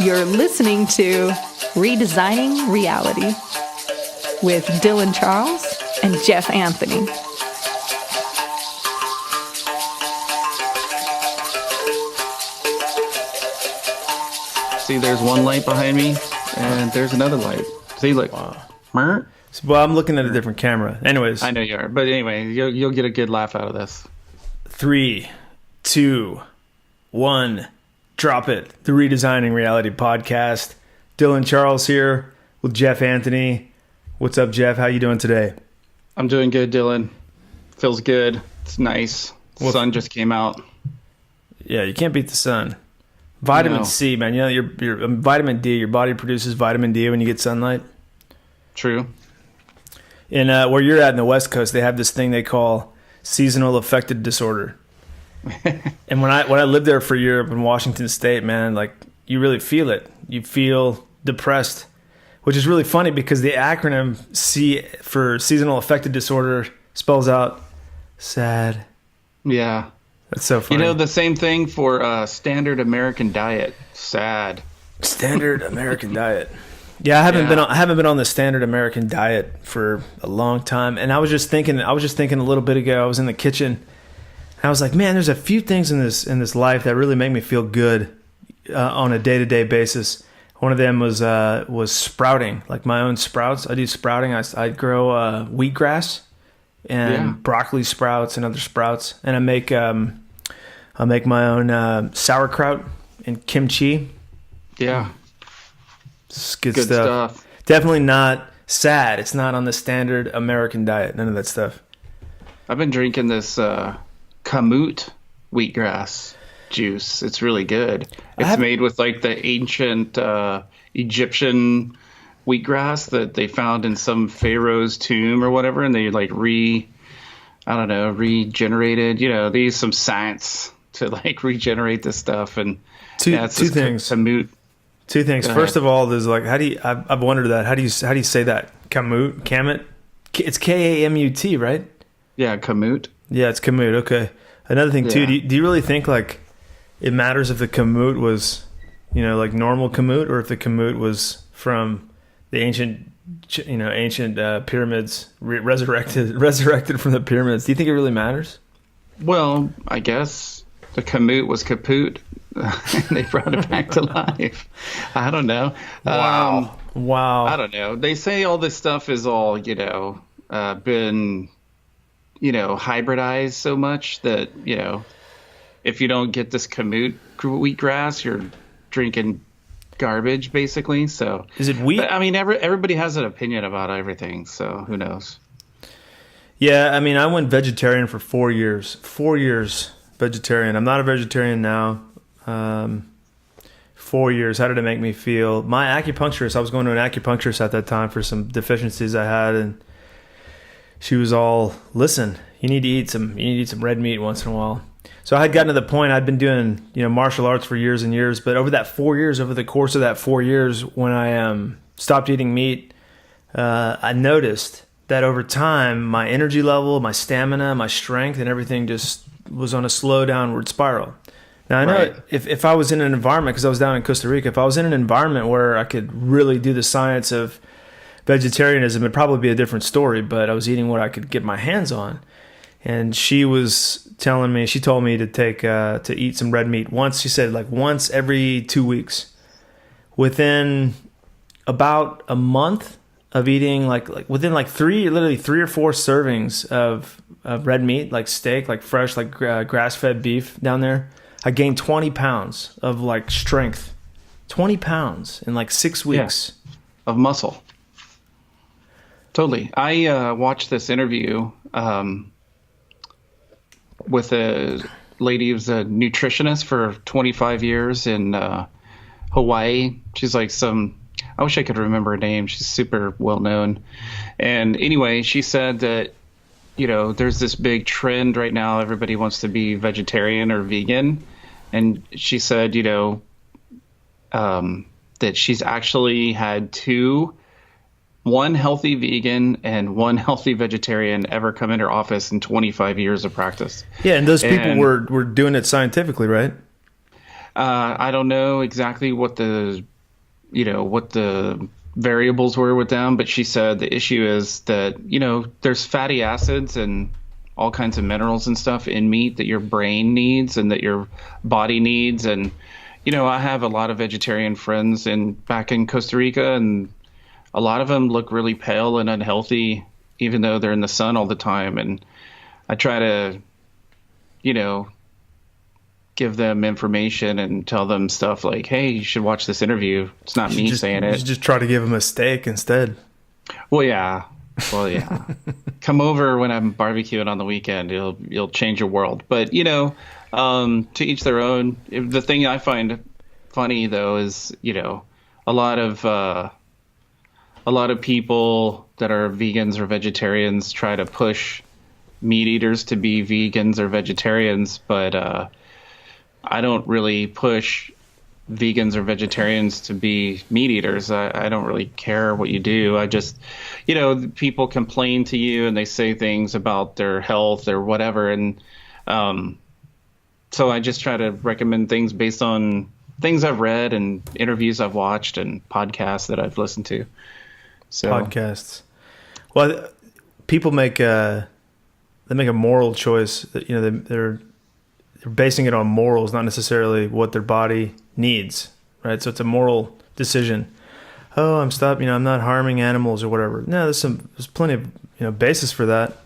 You're listening to Redesigning Reality with Dylan Charles and Jeff Anthony. See, there's one light behind me, and there's another light. See, look. Wow. Mer? Well, I'm looking at a different camera. Anyways. I know you are. But anyway, you'll get a good laugh out of this. 3, 2, 1, drop it. The Redesigning Reality podcast. Dylan Charles here with Jeff Anthony. What's up, Jeff? How you doing today? I'm doing good, Dylan. Feels good. It's nice. The sun just came out. Yeah, you can't beat the sun. Vitamin C, man. You know, your vitamin D, your body produces vitamin D when you get sunlight. True. And where you're at in the West Coast, they have this thing they call seasonal affective disorder. And when I lived there for a year up in Washington State, man, like you really feel it. You feel depressed, which is really funny because the acronym C for seasonal affective disorder spells out sad. Yeah. That's so funny. You know, the same thing for standard American diet. Sad. Standard American diet. Yeah, I haven't been on the standard American diet for a long time. And I was just thinking a little bit ago, I was in the kitchen and I was like, man, there's a few things in this life that really make me feel good on a day-to-day basis. One of them was sprouting, like my own sprouts. I do sprouting. I grow wheatgrass and broccoli sprouts and other sprouts, and I make my own sauerkraut and kimchi. Yeah. It's good stuff. Definitely not sad. It's not on the standard American diet. None of that stuff. I've been drinking this kamut wheatgrass juice. It's really good. It's made with like the ancient Egyptian wheatgrass that they found in some pharaoh's tomb or whatever, and they like regenerated. You know, they use some science to like regenerate this stuff. And two things. Kamut. Two things. First of all, there's like, I've wondered that. How do you say that? Kamut? It's Kamut, right? Yeah, kamut. Yeah, it's kamut. Okay. Another thing too. Do you really think like it matters if the kamut was, you know, like normal kamut, or if the kamut was from the ancient pyramids, resurrected from the pyramids? Do you think it really matters? Well, I guess the kamut was kaput. And they brought it back to life. I don't know. Wow. I don't know. They say all this stuff is all, been, hybridized so much that, if you don't get this kamut wheatgrass, you're drinking garbage, basically. So is it wheat? But, I mean, everybody has an opinion about everything, so who knows? Yeah, I mean, I went vegetarian for 4 years. 4 years vegetarian. I'm not a vegetarian now. 4 years. How did it make me feel? My acupuncturist, I was going to an acupuncturist at that time for some deficiencies I had, and she was all, listen, you need to eat some red meat once in a while. So I had gotten to the point, I'd been doing, martial arts for years and years, but over the course of that 4 years, when I stopped eating meat, I noticed that over time, my energy level, my stamina, my strength, and everything just was on a slow downward spiral. Now, I know if I was in an environment, because I was down in Costa Rica, if I was in an environment where I could really do the science of vegetarianism, it'd probably be a different story, but I was eating what I could get my hands on. And she told me to eat some red meat once, she said, like once every 2 weeks. Within about a month of eating, within literally 3 or 4 servings of red meat, like steak, like fresh, like grass-fed beef down there, I gained 20 pounds of like strength. 20 pounds in like 6 weeks. Yeah, of muscle. Totally. I watched this interview with a lady who's a nutritionist for 25 years in Hawaii. She's like I wish I could remember her name. She's super well known. And anyway, she said that, there's this big trend right now. Everybody wants to be vegetarian or vegan. And she said, that she's actually had one healthy vegan and one healthy vegetarian ever come in her office in 25 years of practice. Yeah, and those people were doing it scientifically, right? I don't know exactly what the what the variables were with them, but she said the issue is that, there's fatty acids and all kinds of minerals and stuff in meat that your brain needs and that your body needs. And, I have a lot of vegetarian friends back in Costa Rica, and a lot of them look really pale and unhealthy, even though they're in the sun all the time. And I try to, give them information and tell them stuff like, hey, you should watch this interview. It's not me saying it. You just try to give them a steak instead. Well, yeah. Come over when I'm barbecuing on the weekend. You'll change your world. But, to each their own. The thing I find funny, though, is, a lot of people that are vegans or vegetarians try to push meat eaters to be vegans or vegetarians, but I don't really push vegans or vegetarians to be meat eaters. I don't really care what you do. I just, people complain to you and they say things about their health or whatever. And so I just try to recommend things based on things I've read and interviews I've watched and podcasts that I've listened to. So podcasts. Well, people make a moral choice. They're basing it on morals, not necessarily what their body needs, right? So it's a moral decision. Oh, I'm not harming animals or whatever. No, there's plenty of basis for that.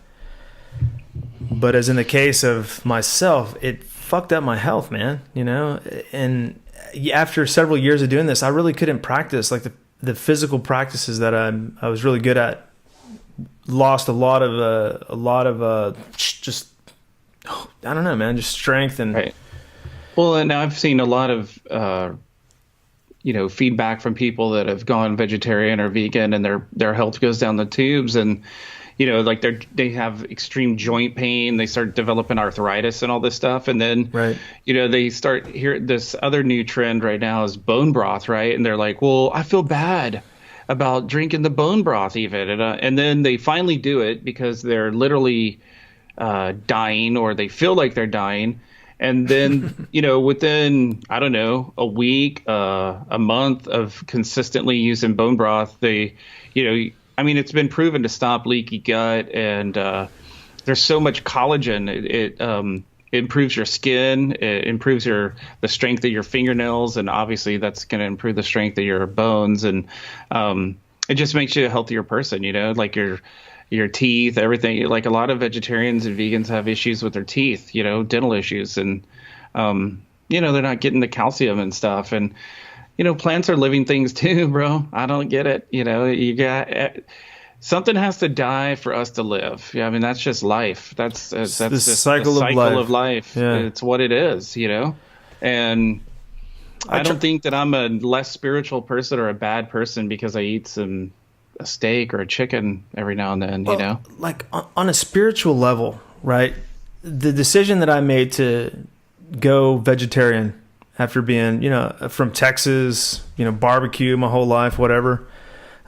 But as in the case of myself, it fucked up my health, man. And after several years of doing this, I really couldn't practice like the physical practices that I was really good at. Lost a lot of just, I don't know, man, just strength and right. Well, and I've seen a lot of feedback from people that have gone vegetarian or vegan, and their health goes down the tubes, and like they have extreme joint pain, they start developing arthritis and all this stuff, and then right. They start here. This other new trend right now is bone broth, right? And they're like, well, I feel bad about drinking the bone broth even, and then they finally do it because they're literally dying, or they feel like they're dying, and then within, I don't know, a week, a month of consistently using bone broth, it's been proven to stop leaky gut, and there's so much collagen. It improves your skin, it improves the strength of your fingernails, and obviously that's going to improve the strength of your bones, and it just makes you a healthier person, like your teeth, everything. Like a lot of vegetarians and vegans have issues with their teeth, dental issues, and they're not getting the calcium and stuff. And plants are living things too, bro. I don't get it. You got something has to die for us to live. Yeah, I mean that's just life. That's just the cycle of life. Yeah. It's what it is, And I don't think that I'm a less spiritual person or a bad person because I eat a steak or a chicken every now and then, Like on a spiritual level, right? The decision that I made to go vegetarian after being, from Texas, barbecue my whole life, whatever.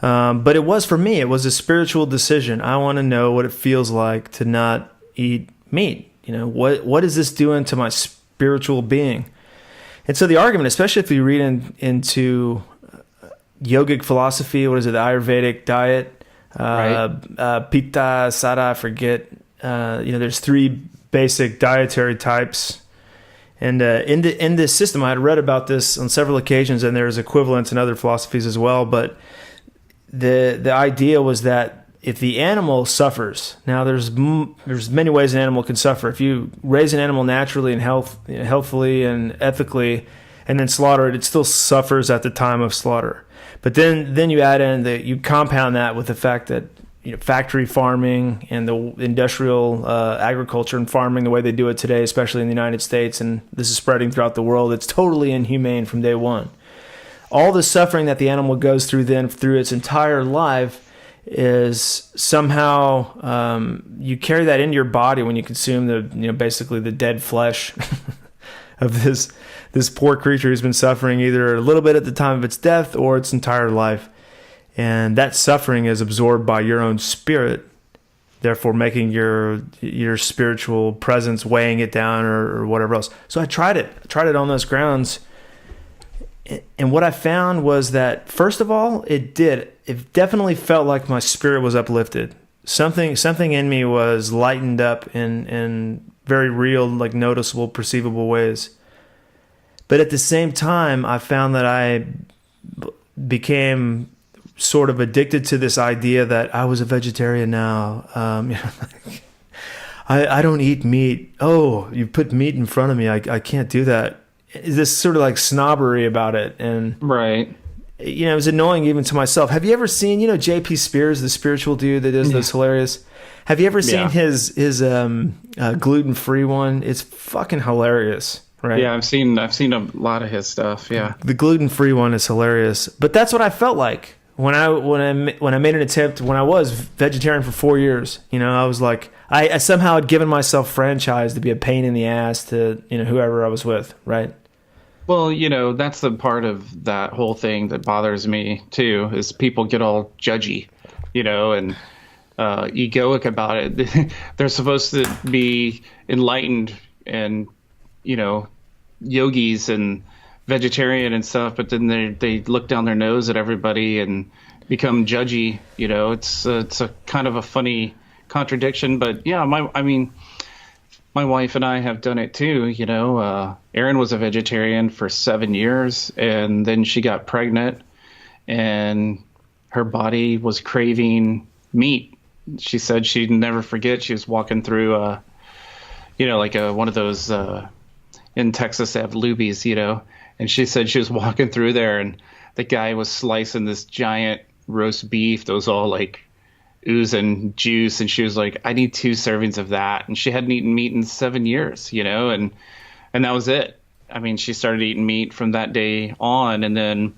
But it was, for me, it was a spiritual decision. I want to know what it feels like to not eat meat. What is this doing to my spiritual being? And so the argument, especially if you read into yogic philosophy, what is it, the Ayurvedic diet, Pitta, Sada, I forget. There's three basic dietary types. And in this system, I had read about this on several occasions, and there's equivalents in other philosophies as well. But the idea was that if the animal suffers, now there's many ways an animal can suffer. If you raise an animal naturally and healthfully and ethically, and then slaughter it, it still suffers at the time of slaughter. But then you add in you compound that with the fact that factory farming and the industrial agriculture and farming the way they do it today, especially in the United States, and this is spreading throughout the world, it's totally inhumane from day one. All the suffering that the animal goes through then through its entire life is somehow you carry that into your body when you consume basically the dead flesh of this poor creature who's been suffering either a little bit at the time of its death or its entire life. And that suffering is absorbed by your own spirit, therefore making your spiritual presence weighing it down or whatever else. So I tried it on those grounds, And what I found was that, first of all, it definitely felt like my spirit was uplifted. Something in me was lightened up in very real, like noticeable, perceivable ways. But at the same time, I found that I became sort of addicted to this idea that I was a vegetarian now. I don't eat meat. Oh, you put meat in front of me. I can't do that. This sort of like snobbery about it. And right. It was annoying even to myself. Have you ever seen, J.P. Spears, the spiritual dude that does those hilarious? Have you ever seen his gluten-free one? It's fucking hilarious, right? Yeah, I've seen a lot of his stuff. Yeah, the gluten-free one is hilarious. But that's what I felt like when I made an attempt when I was vegetarian for 4 years. I was like, I somehow had given myself franchise to be a pain in the ass to whoever I was with, right? Well, that's the part of that whole thing that bothers me too, is people get all judgy, and egoic about it. They're supposed to be enlightened and, yogis and vegetarian and stuff, but then they look down their nose at everybody and become judgy. It's a kind of a funny contradiction, but yeah, my wife and I have done it too. Erin was a vegetarian for 7 years, and then she got pregnant, and her body was craving meat. She said she'd never forget. She was walking through, one of those in Texas they have Luby's, and she said she was walking through there, and the guy was slicing this giant roast beef that was all like oozing juice, and she was like, I need 2 servings of that. And she hadn't eaten meat in 7 years, and that was it. She started eating meat from that day on, and then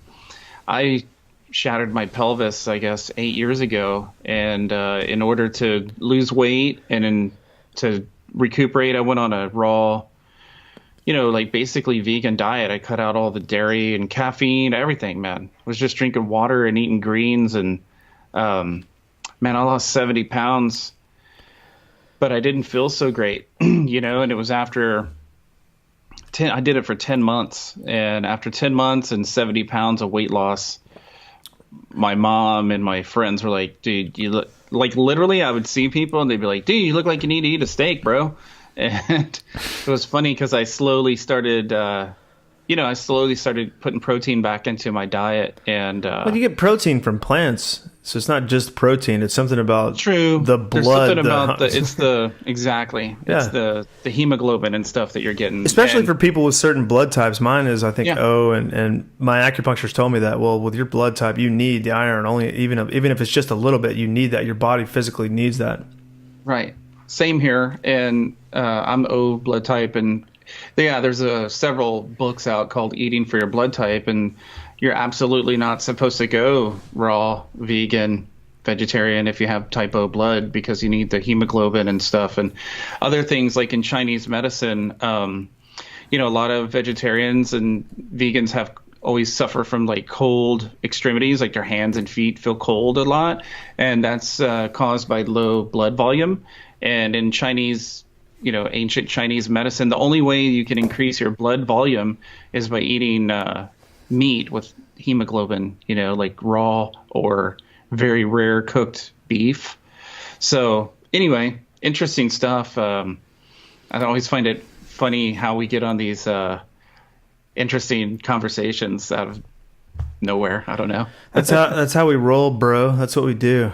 I shattered my pelvis, I guess, 8 years ago, and in order to lose weight and to recuperate, I went on a raw, basically vegan diet. I cut out all the dairy and caffeine, everything, man. I was just drinking water and eating greens, and man, I lost 70 pounds, but I didn't feel so great, and it was after I did it for 10 months. And after 10 months and 70 pounds of weight loss, my mom and my friends were like, dude, you look like, literally I would see people and they'd be like, dude, you look like you need to eat a steak, bro. And it was funny because I slowly started putting protein back into my diet. And well, you get protein from plants, so it's not just protein. It's something about the blood. There's something about it's the hemoglobin and stuff that you're getting. Especially for people with certain blood types. Mine is, I think, O, and my acupuncturist told me that. Well, with your blood type, you need the iron. Even if it's just a little bit, you need that. Your body physically needs that. Right. Same here, and I'm O blood type, and there's several books out called Eating for Your Blood Type, and you're absolutely not supposed to go raw, vegan, vegetarian if you have type O blood, because you need the hemoglobin and stuff. And other things like in Chinese medicine, a lot of vegetarians and vegans always suffer from like cold extremities, like their hands and feet feel cold a lot, and that's caused by low blood volume. And in Chinese, ancient Chinese medicine, the only way you can increase your blood volume is by eating meat with hemoglobin, like raw or very rare cooked beef. So anyway, interesting stuff. I always find it funny how we get on these interesting conversations out of nowhere. I don't know. That's how we roll, bro. That's what we do.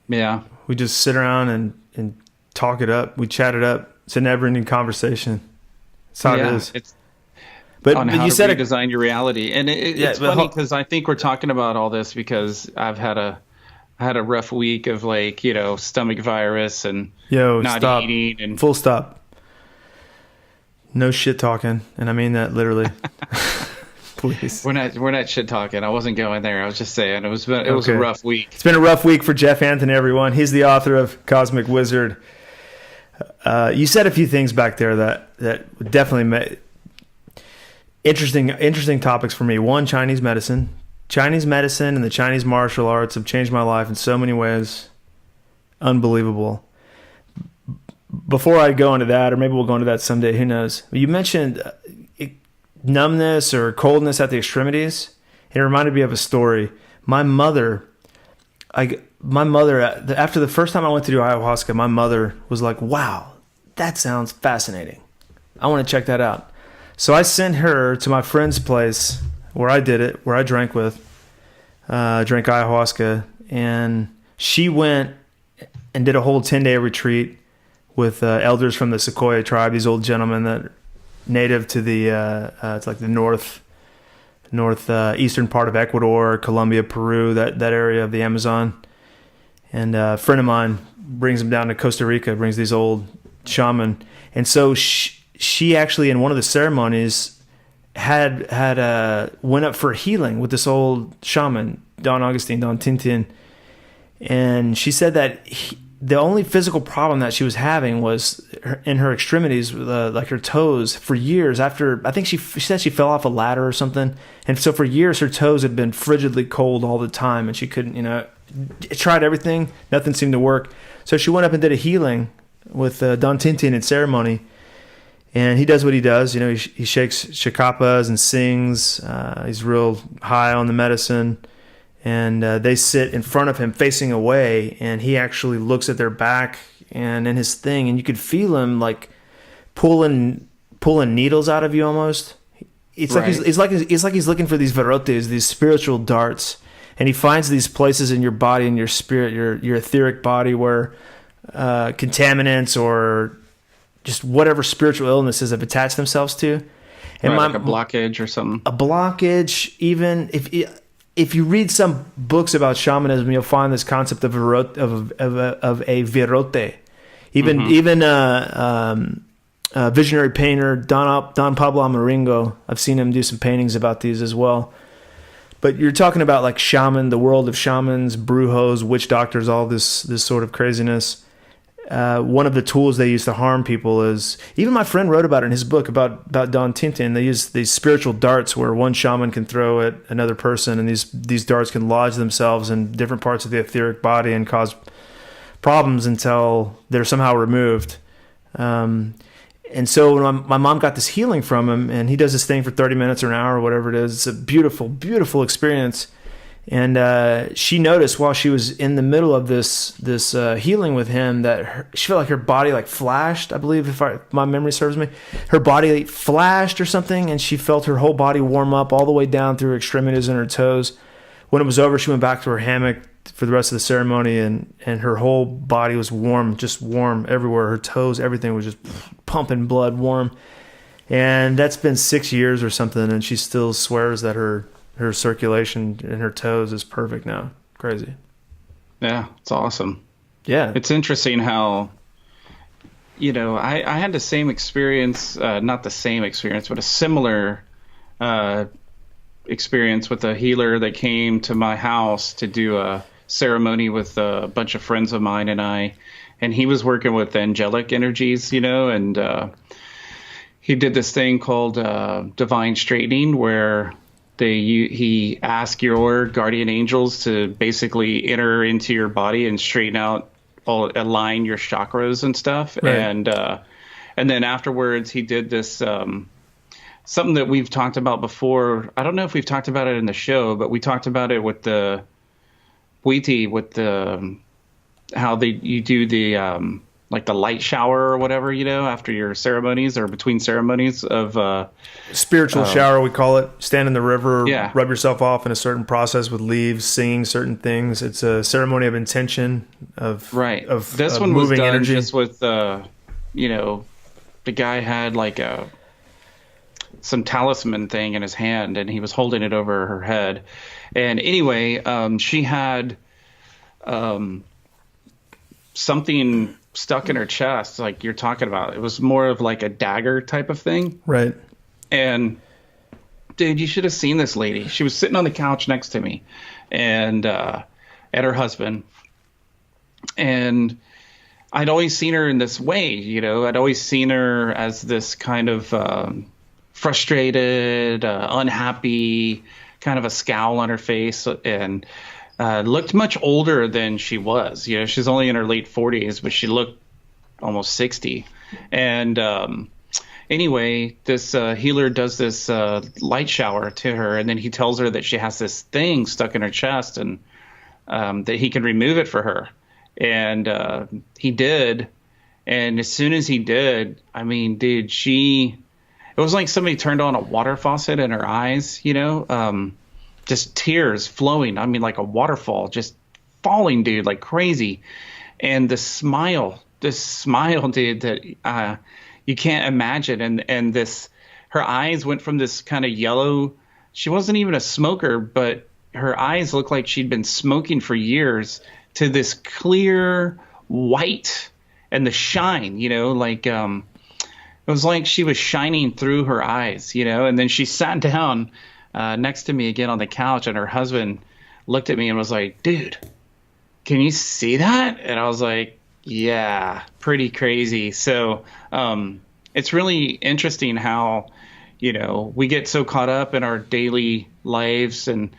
Yeah. We just sit around and talk it up. We chat it up. It's a never-ending conversation. That's how it is. But how you said redesign your reality, and it's funny because I think we're talking about all this because I've had a rough week of stomach virus and not eating and full stop. No shit talking, and I mean that literally. Please. We're not shit talking. I wasn't going there. I was just saying it was a rough week. It's been a rough week for Jeff Anthony, everyone. He's the author of Cosmic Wizard. You said a few things back there that definitely made interesting topics for me. One, Chinese medicine and the Chinese martial arts have changed my life in so many ways. Unbelievable. Before I go into that, or maybe we'll go into that someday, who knows? You mentioned numbness or coldness at the extremities. It reminded me of a story. My mother, after the first time I went to do ayahuasca, my mother was like, "Wow, that sounds fascinating. I want to check that out." So I sent her to my friend's place where I did it, where I drank ayahuasca, and she went and did a whole 10-day retreat with elders from the Sequoia tribe, these old gentlemen that are native to the it's like the northeastern part of Ecuador, Colombia, Peru, that area of the Amazon. And a friend of mine brings them down to Costa Rica, brings these old shaman. And so she actually, in one of the ceremonies, had went up for healing with this old shaman, Don Tintin. And she said that the only physical problem that she was having was in her extremities, like her toes, for years after, I think she said she fell off a ladder or something. And so for years, her toes had been frigidly cold all the time, and she couldn't, tried everything. Nothing seemed to work. So she went up and did a healing with Don Tintin in ceremony. And he does what he does. He shakes chakapas and sings. He's real high on the medicine. And they sit in front of him facing away, and he actually looks at their back and in his thing, and you could feel him like pulling needles out of you almost. It's right. It's like he's looking for these virotes, these spiritual darts, and he finds these places in your body and your spirit, your etheric body, where contaminants or just whatever spiritual illnesses have attached themselves to. And like a blockage or something. A blockage, even if you read some books about shamanism, you'll find this concept of a virote. Even visionary painter Don Pablo Amaringo, I've seen him do some paintings about these as well. But you're talking about like shaman, the world of shamans, brujos, witch doctors, all this sort of craziness. One of the tools they use to harm people is, even my friend wrote about it in his book about Don Tintin. They use these spiritual darts where one shaman can throw at another person, and these darts can lodge themselves in different parts of the etheric body and cause problems until they're somehow removed. And so when my mom got this healing from him, and he does this thing for 30 minutes or an hour or whatever it is. It's a beautiful, beautiful experience. And she noticed while she was in the middle of this healing with him that she felt like her body like flashed. I believe, if my memory serves me, her body flashed or something, and she felt her whole body warm up all the way down through her extremities and her toes. When it was over, she went back to her hammock for the rest of the ceremony, and her whole body was warm, just warm everywhere. Her toes, everything was just pumping blood warm. And that's been 6 years or something, and she still swears that her circulation in her toes is perfect now. Crazy. Yeah, it's awesome. Yeah. It's interesting how, I had the same experience, not the same experience, but a similar experience with a healer that came to my house to do a ceremony with a bunch of friends of mine and he was working with angelic energies, and he did this thing called divine straightening, where he asked your guardian angels to basically enter into your body and straighten out, align your chakras and stuff. Right. And then afterwards he did this, something that we've talked about before. I don't know if we've talked about it in the show, but we talked about it with the Wheaty, with how you do the, like the light shower or whatever, after your ceremonies or between ceremonies of spiritual shower, we call it. Stand in the river, yeah. Rub yourself off in a certain process with leaves, singing certain things. It's a ceremony of intention of right. Of this of one moving was done energy. Just with the guy had like some talisman thing in his hand, and he was holding it over her head. And anyway, she had something stuck in her chest, like you're talking about. It was more of like a dagger type of thing. Right. And dude, you should have seen this lady. She was sitting on the couch next to me and at her husband. And I'd always seen her in this way, I'd always seen her as this kind of frustrated, unhappy, kind of a scowl on her face, and looked much older than she was. She's only in her late 40s, but she looked almost 60. And, anyway, this healer does this light shower to her, and then he tells her that she has this thing stuck in her chest, and that he can remove it for her. And he did. And as soon as he did, I mean, dude, it was like somebody turned on a water faucet in her eyes, just tears flowing. I mean, like a waterfall, just falling, dude, like crazy. And this smile, dude, that you can't imagine. And her eyes went from this kind of yellow. She wasn't even a smoker, but her eyes looked like she'd been smoking for years, to this clear white, and the shine, like it was like she was shining through her eyes, and then she sat down next to me again on the couch, and her husband looked at me and was like, dude, can you see that? And I was like, yeah, pretty crazy. So it's really interesting how, we get so caught up in our daily lives and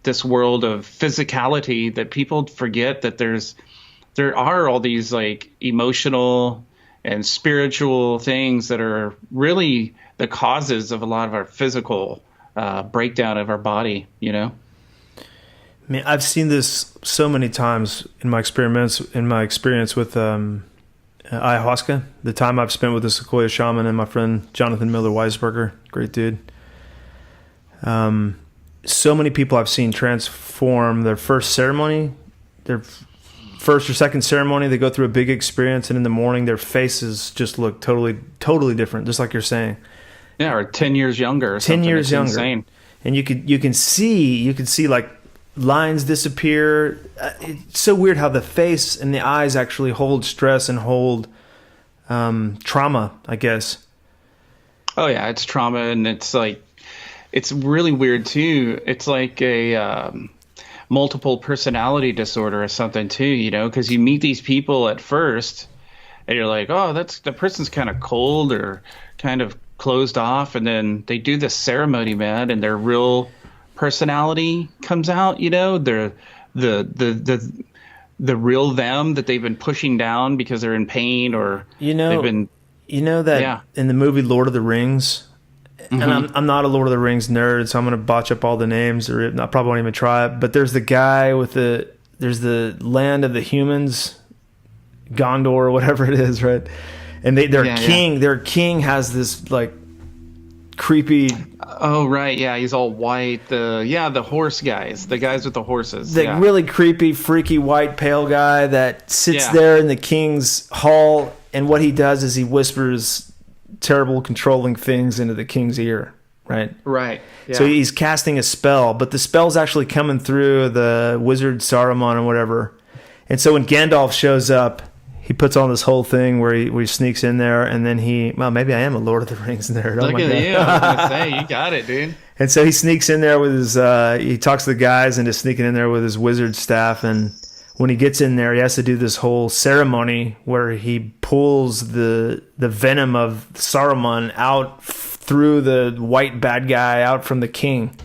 this world of physicality that people forget that there are all these like emotional and spiritual things that are really the causes of a lot of our physical breakdown of our body, I mean, I've seen this so many times in my experience with ayahuasca. The time I've spent with the Sequoia shaman and my friend Jonathan Miller Weisberger, great dude. So many people I've seen transform their first ceremony, their first or second ceremony. They go through a big experience, and in the morning their faces just look totally different, just like you're saying. Yeah, or 10 years younger. Or 10 years it's younger. Insane. And you can see like lines disappear. It's so weird how the face and the eyes actually hold stress and hold trauma, I guess. Oh yeah, it's trauma, and it's like, it's really weird too. It's like a multiple personality disorder or something too, because you meet these people at first and you're like, oh, the person's kind of cold or kind of closed off, and then they do this ceremony, man, and their real personality comes out, they're the real them that they've been pushing down because they're in pain, or they've been that in the movie Lord of the Rings. Mm-hmm. And I'm not a Lord of the Rings nerd, so I'm going to botch up all the names, or I probably won't even try it. But there's the guy there's the land of the humans, Gondor or whatever it is, right? And their king has this like creepy. Oh right, yeah, he's all white. The horse guys, the guys with the horses. The really creepy, freaky, white, pale guy that sits there in the king's hall, and what he does is he whispers terrible, controlling things into the king's ear, right? Right. Yeah. So he's casting a spell, but the spell's actually coming through the wizard Saruman or whatever. And so when Gandalf shows up, he puts on this whole thing where he sneaks in there, and then maybe I am a Lord of the Rings nerd. Look at you. I was gonna say, you got it, dude. And so he sneaks in there with his, he talks to the guys into sneaking in there with his wizard staff, and when he gets in there, he has to do this whole ceremony where he pulls the venom of Saruman out through the white bad guy out from the king.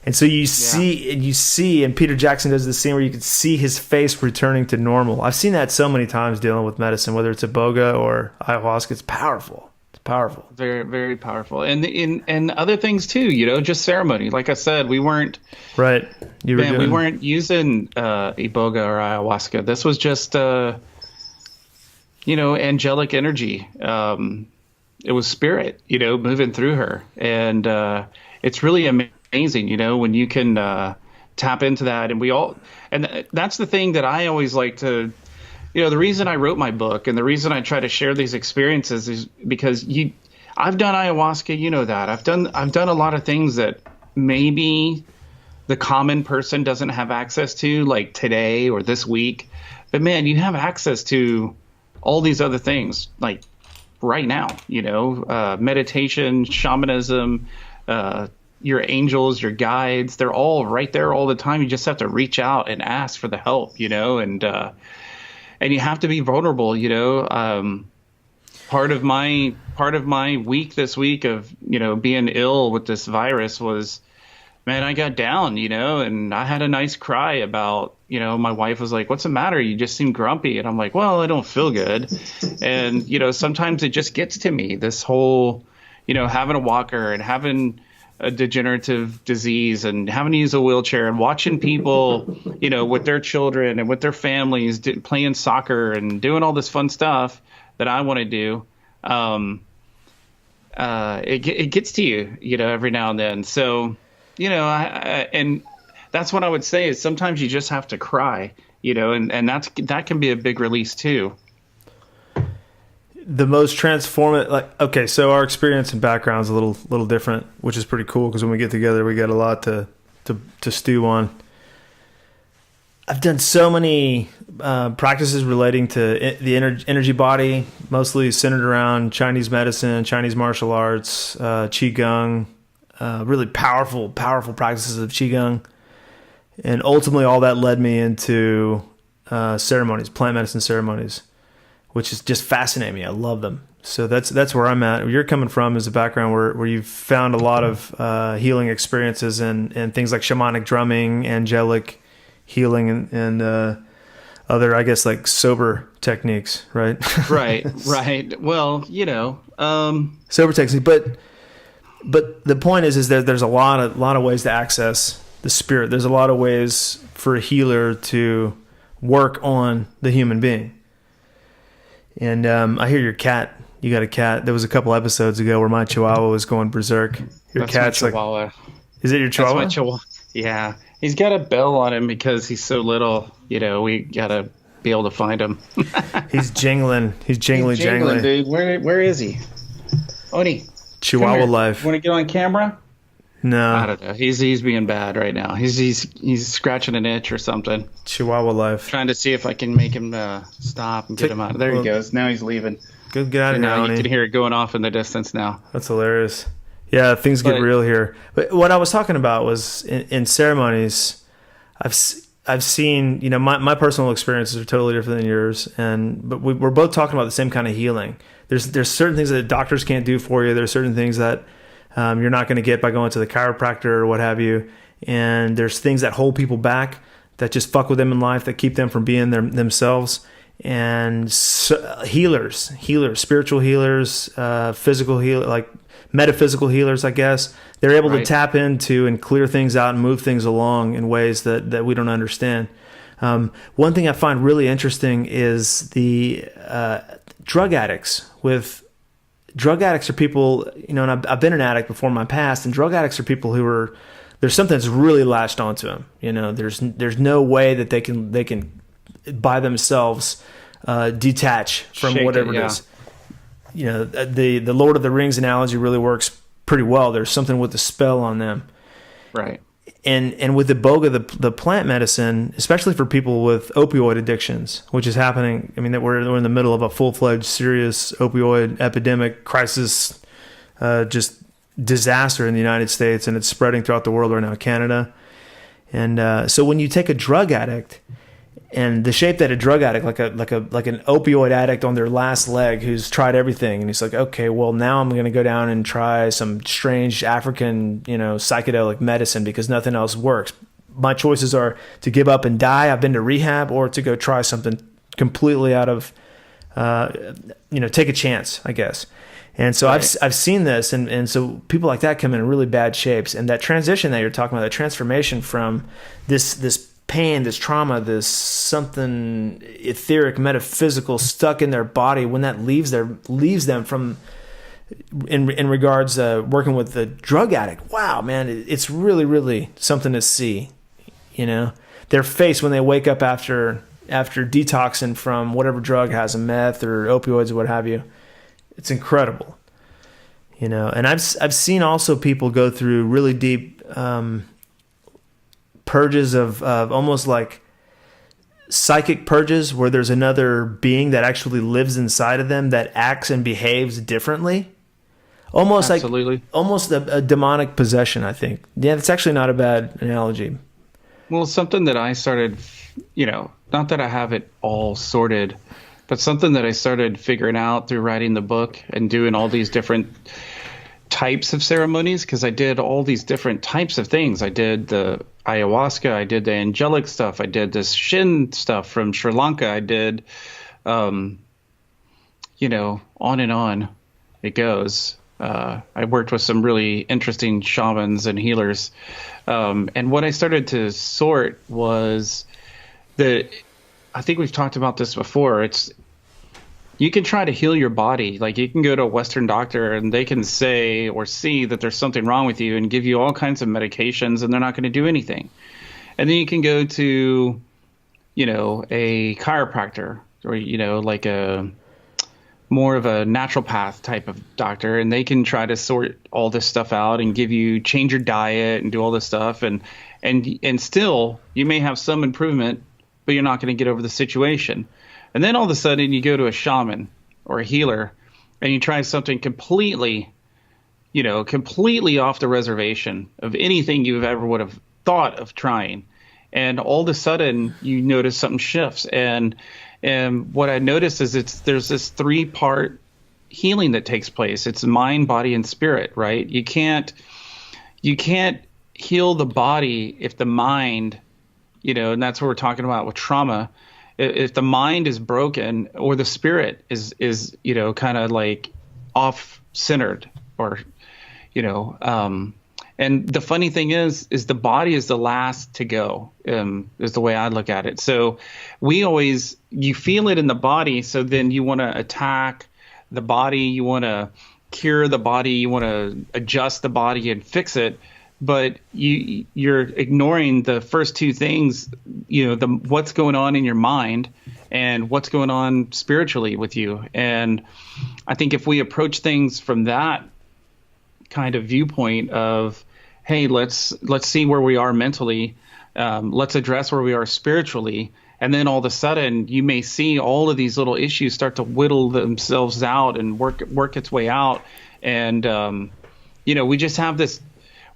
And so you see, and Peter Jackson does this scene where you can see his face returning to normal. I've seen that so many times dealing with medicine, whether it's iboga or ayahuasca. It's powerful. It's powerful. Very, very powerful. And other things too, just ceremony. Like I said, we weren't right. We weren't using iboga or ayahuasca. This was just angelic energy. It was spirit, moving through her, and it's really amazing, when you can tap into that. And that's the thing that I always like to. The reason I wrote my book and the reason I try to share these experiences is because I've done ayahuasca, that I've done a lot of things that maybe the common person doesn't have access to, like today or this week. But man, you have access to all these other things, like right now, meditation, shamanism, your angels, your guides, they're all right there all the time. You just have to reach out and ask for the help, and you have to be vulnerable, Part of my week this week of, being ill with this virus was, man, I got down, and I had a nice cry about my wife was like, "What's the matter? You just seem grumpy." And I'm like, "Well, I don't feel good." And, sometimes it just gets to me, this whole, having a walker and having a degenerative disease and having to use a wheelchair and watching people, with their children and with their families playing soccer and doing all this fun stuff that I want to do. It gets to you, every now and then. So, and that's what I would say is sometimes you just have to cry, and that can be a big release too. The most transformative, so our experience and background is a little different, which is pretty cool because when we get together, we got a lot to stew on. I've done so many practices relating to the energy body, mostly centered around Chinese medicine, Chinese martial arts, Qigong, really powerful practices of Qigong. And ultimately all that led me into ceremonies, plant medicine ceremonies, which is just fascinating me. I love them. So that's where I'm at. Where you're coming from is a background where you've found a lot of healing experiences and things like shamanic drumming, angelic healing, and other, I guess, like sober techniques, right? Right. Well, sober techniques, but the point is that there's a lot of ways to access the spirit. There's a lot of ways for a healer to work on the human being. And I hear you got a cat. There was a couple episodes ago where my Chihuahua was going berserk. That's cat's my Chihuahua. Like, is it your Chihuahua? That's my Chihuahua. Yeah. He's got a bell on him because he's so little. We gotta be able to find him. He's jingling. He's jingling, dude. Where is he? Oni. Chihuahua life. Want to get on camera? No. I don't know. He's being bad right now. He's scratching an itch or something. Chihuahua life. Trying to see if I can make him stop and get him out. There he goes. Now he's leaving. Good, get out of now. You can hear it going off in the distance now. That's hilarious. Yeah, things get real here. But what I was talking about was in ceremonies, I've seen, my personal experiences are totally different than yours, but we're both talking about the same kind of healing. There's certain things that doctors can't do for you. There's certain things that you're not going to get by going to the chiropractor or what have you. And there's things that hold people back, that just fuck with them in life, that keep them from being themselves. And healers, spiritual healers, physical healers, like metaphysical healers, I guess, they're able to tap into and clear things out and move things along in ways that we don't understand. One thing I find really interesting is the drug addicts. Drug addicts are people, and I've been an addict before in my past, and drug addicts are people who are, there's something that's really latched onto them. There's no way that they can by themselves detach from whatever it is. The Lord of the Rings analogy really works pretty well. There's something with the spell on them. Right. And with the Boga, the plant medicine, especially for people with opioid addictions, which is happening. I mean, that we're in the middle of a full-fledged, serious opioid epidemic, crisis, just disaster in the United States, and it's spreading throughout the world right now, Canada. And so when you take a drug addict, and the shape that a drug addict, like an opioid addict on their last leg, who's tried everything, and he's like, okay, well now I'm going to go down and try some strange African, psychedelic medicine because nothing else works. My choices are to give up and die. I've been to rehab, or to go try something completely out of, take a chance, I guess. And so I've seen this, and so people like that come in really bad shapes, and that transition that you're talking about, that transformation from this pain, this trauma, this something etheric, metaphysical stuck in their body, when that leaves them from in regards working with the drug addict. Wow, man, it's really, really something to see. Their face when they wake up after detoxing from whatever drug has them, meth or opioids or what have you. It's incredible. And I've seen also people go through really deep purges of almost like psychic purges, where there's another being that actually lives inside of them that acts and behaves differently. Almost Absolutely. Like almost a demonic possession, I think. Yeah, that's actually not a bad analogy. Well, something that I started, not that I have it all sorted, but something that I started figuring out through writing the book and doing all these different types of ceremonies because I did all these different types of things. I did the ayahuasca, I did the angelic stuff, I did this Shin stuff from Sri Lanka, I did, on and on it goes. I worked with some really interesting shamans and healers. And what I started to sort was I think we've talked about this before. You can try to heal your body. Like you can go to a Western doctor and they can say or see that there's something wrong with you and give you all kinds of medications and they're not going to do anything. And then you can go to, a chiropractor or, like a more of a naturopath type of doctor, and they can try to sort all this stuff out and change your diet and do all this stuff. And still you may have some improvement, but you're not going to get over the situation. And then all of a sudden you go to a shaman or a healer and you try something completely off the reservation of anything you ever would have thought of trying. And all of a sudden you notice something shifts. And what I noticed is there's this 3-part healing that takes place. It's mind, body, and spirit, right? You can't heal the body if the mind, and that's what we're talking about with trauma. If the mind is broken or the spirit is kind of like off-centered or, and the funny thing is the body is the last to go, is the way I look at it. So you feel it in the body. So then you want to attack the body. You want to cure the body. You want to adjust the body and fix it. But you're ignoring the first 2 things, what's going on in your mind and what's going on spiritually with you. And I think if we approach things from that kind of viewpoint of, hey, let's see where we are mentally, let's address where we are spiritually, and then all of a sudden you may see all of these little issues start to whittle themselves out and work its way out. And we just have this.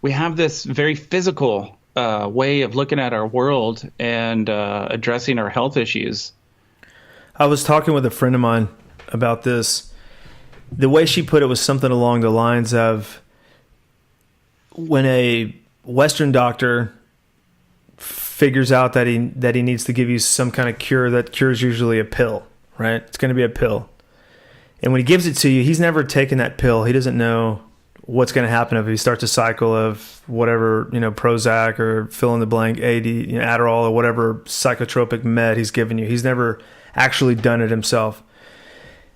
We have this very physical way of looking at our world and addressing our health issues. I was talking with a friend of mine about this. The way she put it was something along the lines of when a Western doctor figures out that he needs to give you some kind of cure, that cure is usually a pill, right? It's going to be a pill. And when he gives it to you, he's never taken that pill. He doesn't know what's going to happen if he starts a cycle of whatever, Prozac or fill in the blank, Adderall or whatever psychotropic med he's given you. He's never actually done it himself.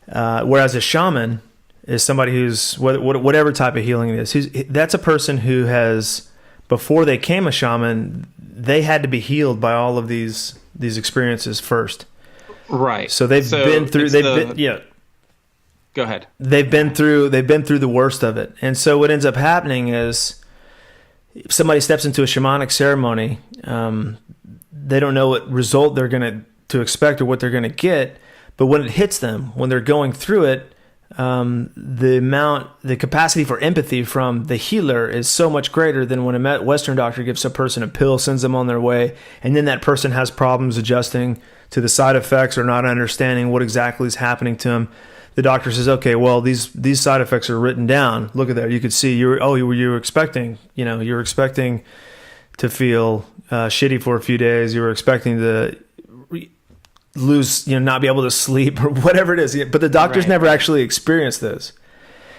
Whereas a shaman is somebody who's, whatever type of healing it is, that's a person who has, before they became a shaman, they had to be healed by all of these experiences first. Right. So they've been through, Go ahead. They've been through the worst of it. And so what ends up happening is if somebody steps into a shamanic ceremony, they don't know what result they're going to expect or what they're going to get. But when it hits them, when they're going through it, the capacity for empathy from the healer is so much greater than when a Western doctor gives a person a pill, sends them on their way, and then that person has problems adjusting to the side effects or not understanding what exactly is happening to them. The doctor says, okay, well, these side effects are written down. Look at that. You could see you were expecting to feel shitty for a few days. You were expecting to lose, not be able to sleep or whatever it is. But the doctor's never actually experienced this.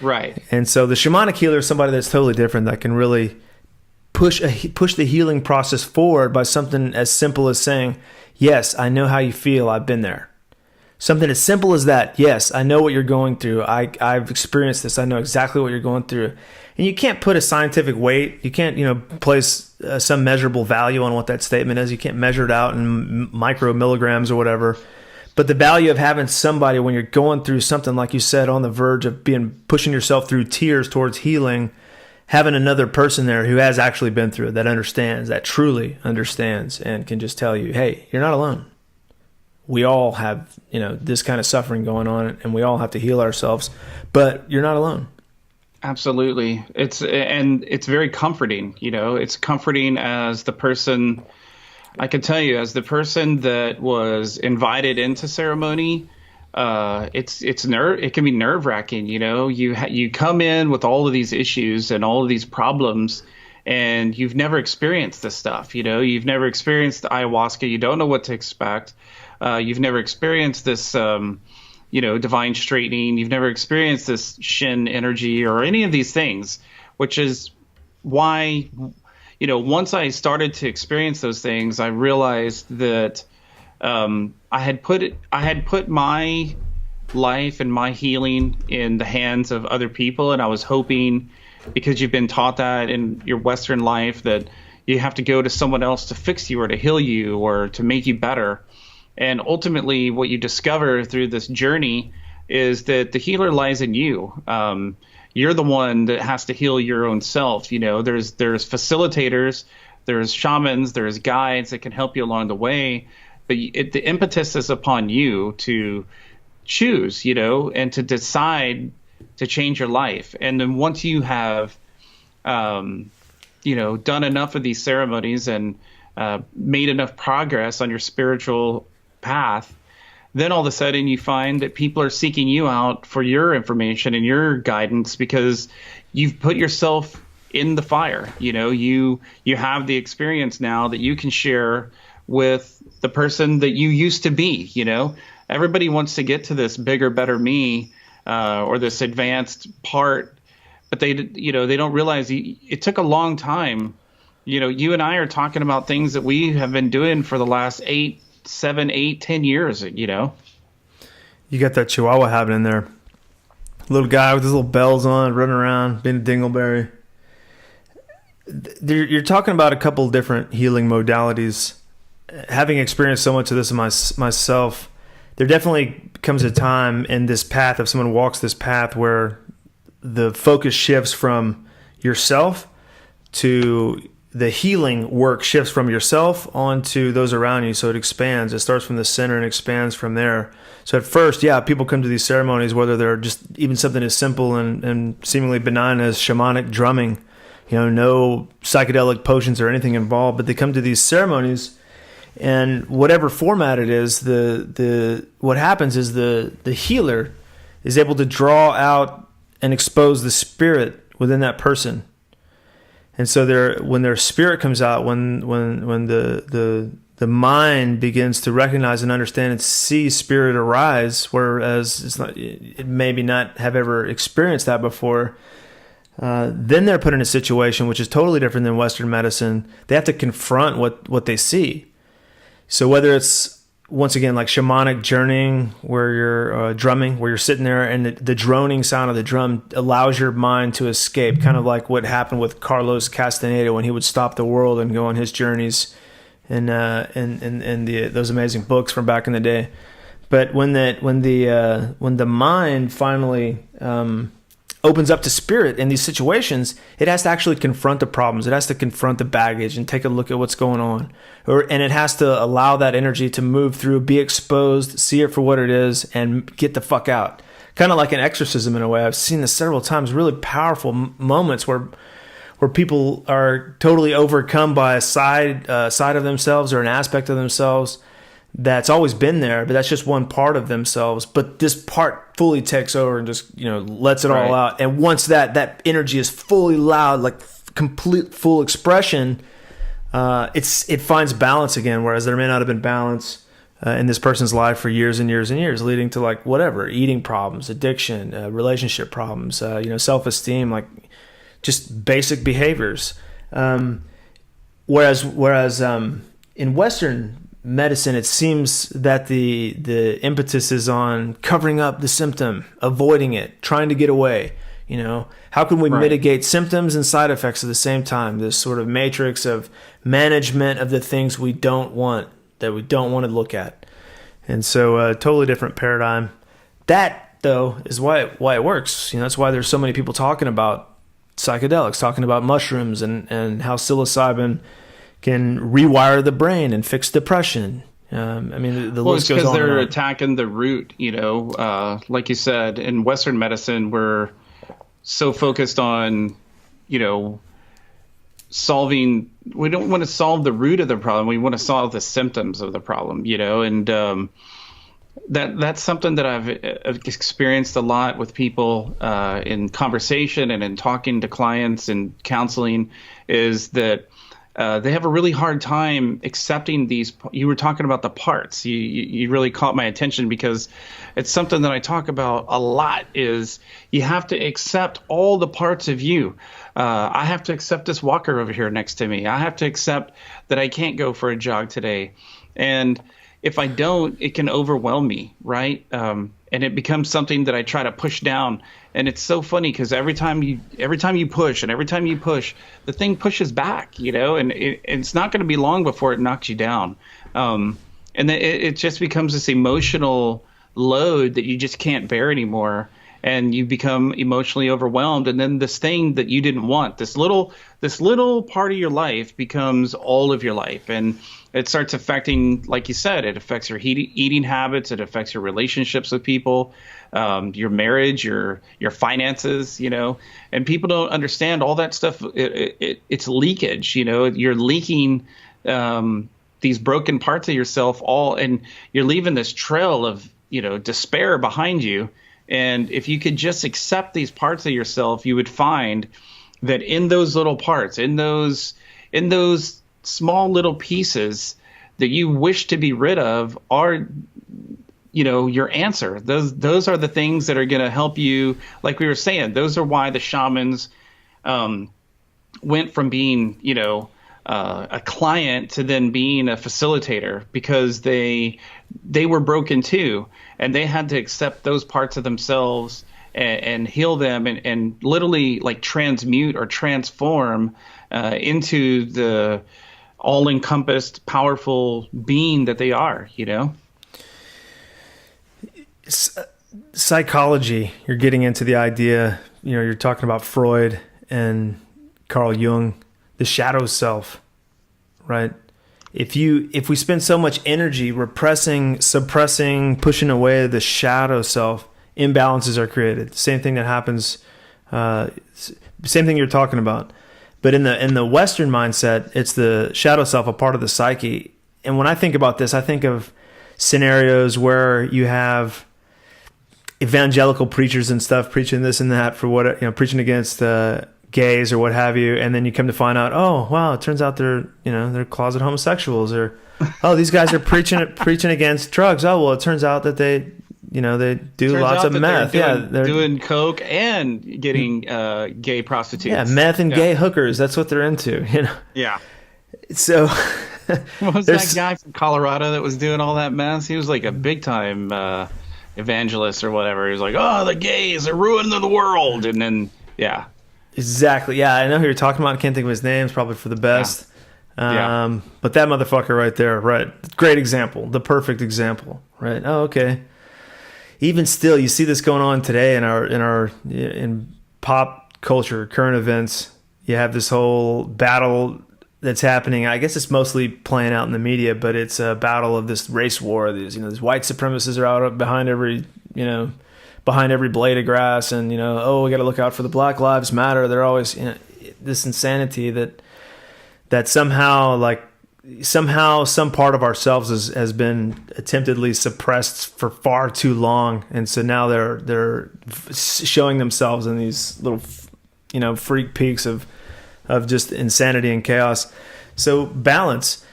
Right. And so the shamanic healer is somebody that's totally different, that can really push the healing process forward by something as simple as saying, yes, I know how you feel. I've been there. Something as simple as that. Yes, I know what you're going through. I've experienced this. I know exactly what you're going through. And you can't put a scientific weight. You can't, place some measurable value on what that statement is. You can't measure it out in micro milligrams or whatever. But the value of having somebody when you're going through something, like you said, on the verge of pushing yourself through tears towards healing, having another person there who has actually been through it, that understands, that truly understands, and can just tell you, hey, you're not alone. We all have, this kind of suffering going on, and we all have to heal ourselves, but you're not alone. Absolutely. It's very comforting, it's comforting as the person, I can tell you, as the person that was invited into ceremony, it can be nerve wracking. You come in with all of these issues and all of these problems, and you've never experienced this stuff. You've never experienced ayahuasca. You don't know what to expect. You've never experienced this, divine straightening. You've never experienced this Shin energy or any of these things, which is why, once I started to experience those things, I realized that I had put my life and my healing in the hands of other people, and I was hoping, because you've been taught that in your Western life, that you have to go to someone else to fix you or to heal you or to make you better. And ultimately, what you discover through this journey is that the healer lies in you. You're the one that has to heal your own self. There's facilitators, there's shamans, there's guides that can help you along the way. But the impetus is upon you to choose, and to decide to change your life. And then once you have, done enough of these ceremonies and made enough progress on your spiritual path, then all of a sudden you find that people are seeking you out for your information and your guidance because you've put yourself in the fire. You have the experience now that you can share with the person that you used to be. Everybody wants to get to this bigger, better me, or this advanced part, but they don't realize it took a long time. You and I are talking about things that we have been doing for the last 7, 8, 10 years. You got that Chihuahua habit in there. Little guy with his little bells on, running around, being a dingleberry. You're talking about a couple different healing modalities. Having experienced so much of this myself, there definitely comes a time in this path, if someone walks this path, where the focus shifts from yourself to the healing work shifts from yourself onto those around you. So it expands. It starts from the center and expands from there. So at first, people come to these ceremonies, whether they're just even something as simple and seemingly benign as shamanic drumming, no psychedelic potions or anything involved, but they come to these ceremonies. And whatever format it is, what happens is the healer is able to draw out and expose the spirit within that person. And so when their spirit comes out, when the mind begins to recognize and understand and see spirit arise, whereas it maybe not have ever experienced that before, then they're put in a situation which is totally different than Western medicine. They have to confront what they see. So whether it's, once again, like shamanic journeying, where you're drumming, where you're sitting there and the droning sound of the drum allows your mind to escape, kind of like what happened with Carlos Castaneda when he would stop the world and go on his journeys and those amazing books from back in the day. But when the mind finally opens up to spirit in these situations, it has to actually confront the problems. It has to confront the baggage and take a look at what's going on. And it has to allow that energy to move through, be exposed, see it for what it is, and get the fuck out. Kind of like an exorcism in a way. I've seen this several times, really powerful moments where people are totally overcome by a side of themselves or an aspect of themselves that's always been there, but that's just one part of themselves. But this part fully takes over and just, lets it all out. And once that energy is fully loud, like complete full expression, it finds balance again. Whereas there may not have been balance in this person's life for years and years and years, leading to like whatever, eating problems, addiction, relationship problems, self-esteem, like just basic behaviors. Whereas in Western medicine, it seems that the impetus is on covering up the symptom, avoiding it, trying to get away. How can we mitigate symptoms and side effects at the same time? This sort of matrix of management of the things we don't want, that we don't want to look at. And so a totally different paradigm. That, though, is why it works. That's why there's so many people talking about psychedelics, talking about mushrooms and how psilocybin can rewire the brain and fix depression. The list goes on. Because they're attacking the root, like you said, in Western medicine, we're so focused on, solving, we don't want to solve the root of the problem. We want to solve the symptoms of the problem, and That's something that I've experienced a lot with people in conversation and in talking to clients and counseling, is that they have a really hard time accepting these. You were talking about the parts. You really caught my attention, because it's something that I talk about a lot. Is you have to accept all the parts of you. I have to accept this walker over here next to me. I have to accept that I can't go for a jog today, and if I don't, it can overwhelm me, right? And it becomes something that I try to push down. And it's so funny, because every time you push, the thing pushes back, and it's not going to be long before it knocks you down. And it just becomes this emotional load that you just can't bear anymore. And you become emotionally overwhelmed. And then this thing that you didn't want, this little part of your life, becomes all of your life. And it starts affecting, like you said, it affects your eating habits. It affects your relationships with people, your marriage, your finances, and people don't understand all that stuff. It's leakage, you're leaking these broken parts of yourself and you're leaving this trail of, despair behind you. And if you could just accept these parts of yourself, you would find that in those little parts, in those small little pieces that you wish to be rid of, are, your answer. Those are the things that are going to help you. Like we were saying, those are why the shamans went from being, a client to then being a facilitator, because they were broken too, and they had to accept those parts of themselves and heal them and literally like transmute or transform into the all-encompassed, powerful being that they are, Psychology, you're getting into the idea, you're talking about Freud and Carl Jung, the shadow self, right? If we spend so much energy repressing, suppressing, pushing away the shadow self, imbalances are created. Same thing that happens, same thing you're talking about. But in the Western mindset, it's the shadow self, a part of the psyche. And when I think about this, I think of scenarios where you have evangelical preachers and stuff preaching this and that for what, preaching against gays or what have you, and then you come to find out, oh wow, it turns out they're closet homosexuals, or oh, these guys are preaching against drugs. Oh well, it turns out that they do lots of meth. They're doing coke and getting gay prostitutes. Yeah, meth and gay hookers. That's what they're into. Yeah. So what was that guy from Colorado that was doing all that mess? He was like a big time evangelist or whatever. He was like, oh, the gays are ruining the world, and then yeah. Exactly. Yeah, I know who you're talking about. I can't think of his name. It's probably for the best. Yeah. But that motherfucker right there, right? Great example. The perfect example, right? Oh, okay. Even still, you see this going on today in pop culture, current events. You have this whole battle that's happening. I guess it's mostly playing out in the media, but it's a battle of this race war. These white supremacists are out behind every blade of grass, and we got to look out for the Black Lives Matter. They're always this insanity that somehow some part of ourselves has been attemptedly suppressed for far too long, and so now they're showing themselves in these little freak peaks of just insanity and chaos. So balance,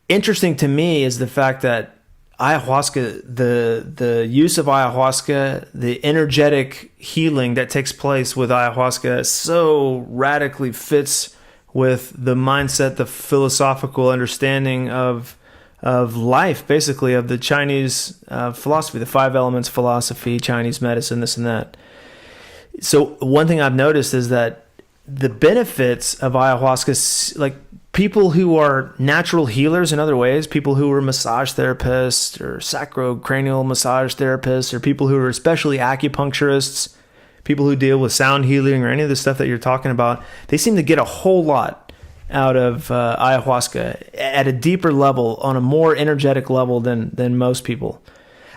interesting to me is the fact that ayahuasca, the use of ayahuasca, the energetic healing that takes place with ayahuasca so radically fits with the mindset, the philosophical understanding of life, basically, of the Chinese philosophy, the 5 elements philosophy, Chinese medicine, this and that. So one thing I've noticed is that the benefits of ayahuasca, like people who are natural healers in other ways, people who are massage therapists or sacrocranial massage therapists, or people who are especially acupuncturists, people who deal with sound healing or any of the stuff that you're talking about, they seem to get a whole lot out of ayahuasca at a deeper level, on a more energetic level than most people.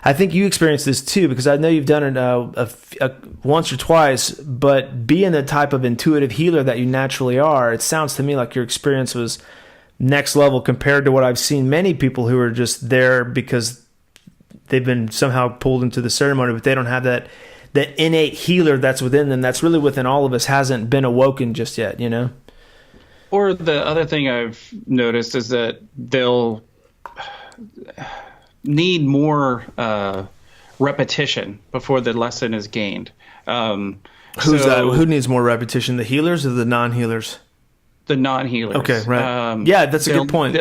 I think you experienced this too, because I know you've done it once or twice, but being the type of intuitive healer that you naturally are, it sounds to me like your experience was next level compared to what I've seen many people who are just there because they've been somehow pulled into the ceremony, but they don't have that innate healer that's within them, that's really within all of us, hasn't been awoken just yet, you know? Or the other thing I've noticed is that they'll need more repetition before the lesson is gained. Who's that? Who needs more repetition, the healers or the non-healers? The non-healers. Okay, right. Yeah, that's a good point.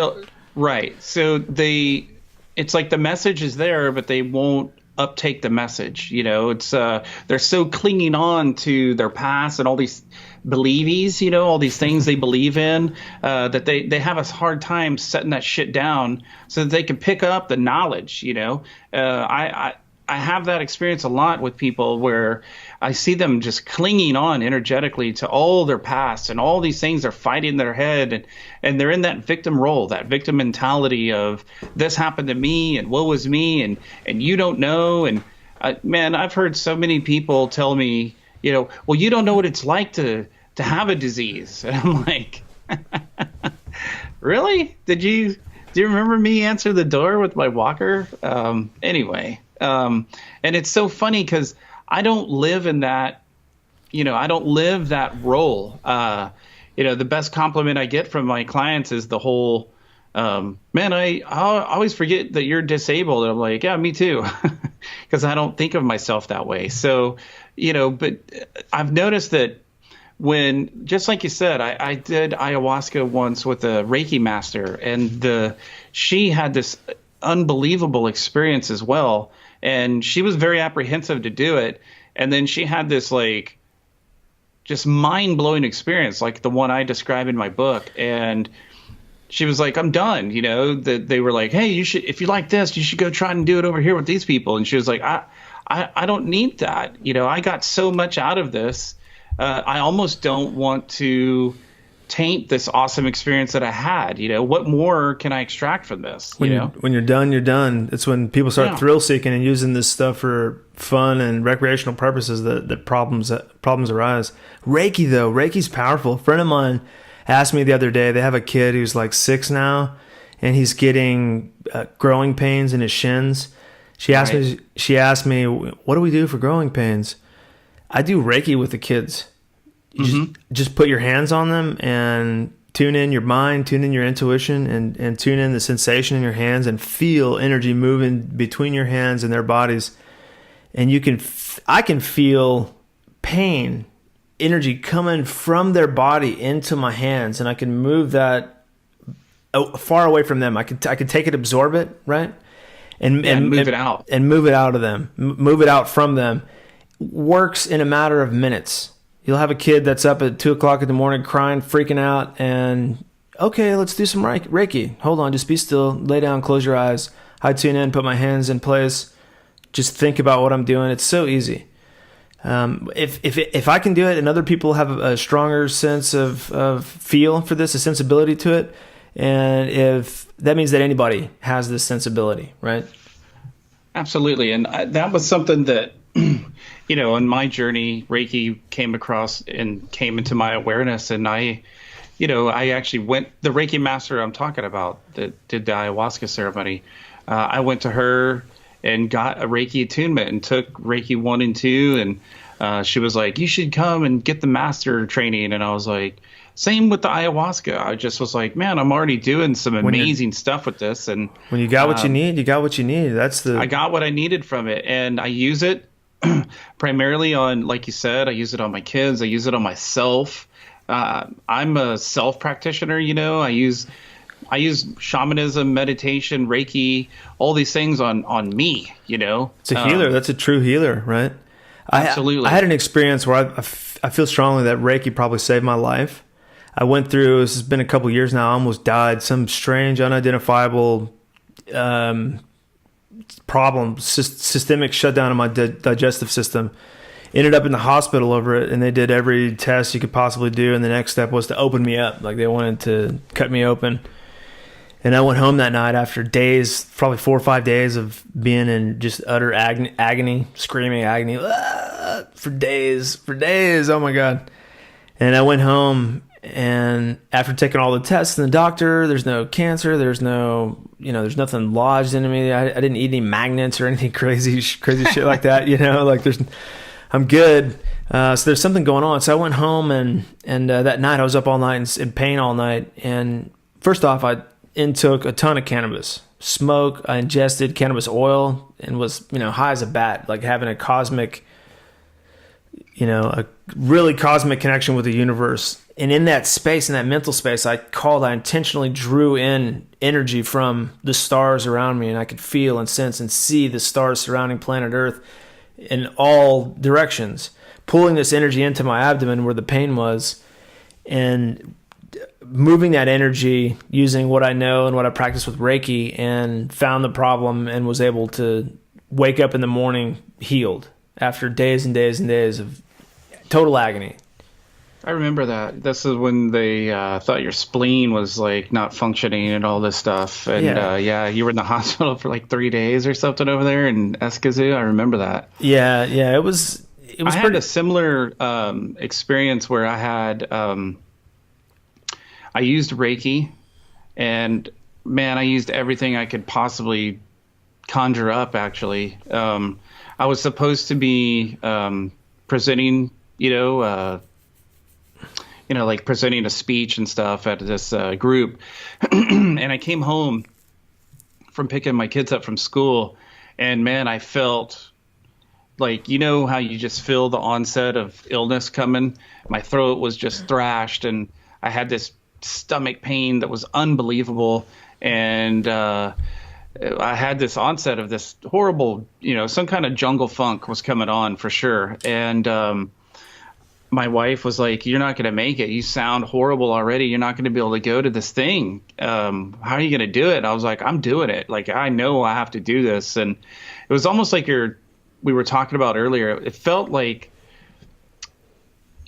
Right. So it's like the message is there, but they won't uptake the message. You know, it's they're so clinging on to their past and all these believies, you know, all these things they believe in, that they have a hard time setting that shit down so that they can pick up the knowledge. You know, I have that experience a lot with people where I see them just clinging on energetically to all their past, and all these things are fighting in their head, and they're in that victim role, that victim mentality of this happened to me and woe is me, and you don't know. And man, I've heard so many people tell me, you know, well, you don't know what it's like to have a disease. And I'm like, really? Do you remember me answer the door with my walker? Anyway. And it's so funny because I don't live in that, you know, I don't live that role. You know, the best compliment I get from my clients is the whole, man, I always forget that you're disabled. And I'm like, yeah, me too. Because I don't think of myself that way. So, you know, but I've noticed that when, just like you said, I did ayahuasca once with a Reiki master, and she had this unbelievable experience as well. And she was very apprehensive to do it. And then she had this like just mind-blowing experience, like the one I describe in my book. And she was like, I'm done. You know, that they were like, hey, you should, if you like this, you should go try and do it over here with these people. And she was like, I don't need that. You know, I got so much out of this. I almost don't want to taint this awesome experience that I had. You know, what more can I extract from this? When you're done, you're done. It's when people start thrill seeking and using this stuff for fun and recreational purposes that problems arise. Reiki, though, Reiki's powerful. A friend of mine asked me the other day, they have a kid who's like 6 now, and he's getting growing pains in his shins. She asked me, what do we do for growing pains? I do Reiki with the kids. You just put your hands on them and tune in your mind, tune in your intuition, and tune in the sensation in your hands, and feel energy moving between your hands and their bodies. And I can feel pain, energy coming from their body into my hands, and I can move that far away from them. I can take it, absorb it, right? And move it out. And move it out of them. Move it out from them. Works in a matter of minutes. You'll have a kid that's up at 2:00 in the morning crying, freaking out, and okay, let's do some Reiki. Hold on, just be still, lay down, close your eyes. I tune in, put my hands in place, just think about what I'm doing. It's so easy. If I can do it, and other people have a stronger sense of feel for this, a sensibility to it, and if that means that anybody has this sensibility, right? Absolutely, and that was something that, you know, on my journey, Reiki came across and came into my awareness, and I actually went, the Reiki master I'm talking about that did the ayahuasca ceremony, I went to her and got a Reiki attunement and took Reiki 1 and 2, and she was like, you should come and get the master training. And I was like, same with the ayahuasca. I just was like, man, I'm already doing some amazing stuff with this. And when you got what you need, you got what you need. I got what I needed from it, and I use it primarily on, like you said, I use it on my kids. I use it on myself. I'm a self practitioner. You know, I use shamanism, meditation, Reiki, all these things on me. You know, it's a healer. That's a true healer, right? Absolutely. I had an experience where I feel strongly that Reiki probably saved my life. I went through, this has been a couple years now, I almost died, some strange, unidentifiable problem, systemic shutdown of my digestive system. Ended up in the hospital over it, and they did every test you could possibly do, and the next step was to open me up. Like, they wanted to cut me open. And I went home that night after days, probably 4 or 5 days of being in just utter agony, screaming agony, for days, oh my God. And I went home, And after taking all the tests and the doctor, there's no cancer, there's nothing lodged into me. I didn't eat any magnets or anything crazy shit like that. I'm good. So there's something going on. So I went home and that night I was up all night in pain all night. And first off, I intook a ton of cannabis smoke. I ingested cannabis oil and was, high as a bat, like having a cosmic, a really cosmic connection with the universe. And in that space, in that mental space, I intentionally drew in energy from the stars around me, and I could feel and sense and see the stars surrounding planet Earth in all directions, pulling this energy into my abdomen where the pain was, and moving that energy using what I know and what I practice with Reiki, and found the problem and was able to wake up in the morning healed after days and days and days of total agony. I remember that. This is when they thought your spleen was like not functioning and all this stuff. And you were in the hospital for like 3 days or something over there in Escazú. I remember that. Yeah. It was. I had a similar experience where I had I used Reiki, and man, I used everything I could possibly conjure up. Actually, I was supposed to be presenting, like presenting a speech and stuff at this group. And I came home from picking my kids up from school, and man, I felt like, how you just feel the onset of illness coming. My throat was just thrashed, and I had this stomach pain that was unbelievable. And I had this onset of this horrible, some kind of jungle funk was coming on for sure. And my wife was like, "You're not going to make it. You sound horrible already. You're not going to be able to go to this thing. How are you going to do it?" I was like, "I'm doing it. Like, I know I have to do this." And it was almost like we were talking about earlier. It felt like,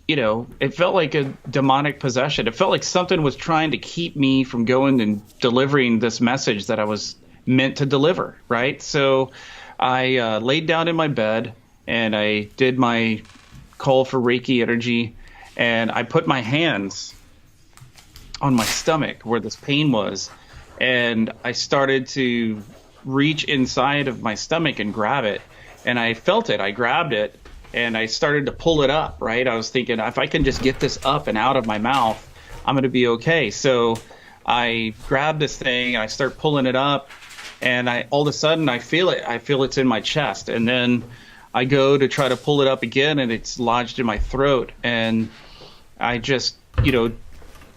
it felt like a demonic possession. It felt like something was trying to keep me from going and delivering this message that I was meant to deliver. Right. So I laid down in my bed and I did my call for Reiki energy, and I put my hands on my stomach where this pain was, and I started to reach inside of my stomach and grab it, and I felt it. I grabbed it and I started to pull it up, right? I was thinking, if I can just get this up and out of my mouth, I'm going to be okay. So I grabbed this thing and I start pulling it up, and all of a sudden I feel it. I feel it's in my chest, and then I go to try to pull it up again, and it's lodged in my throat. And I just,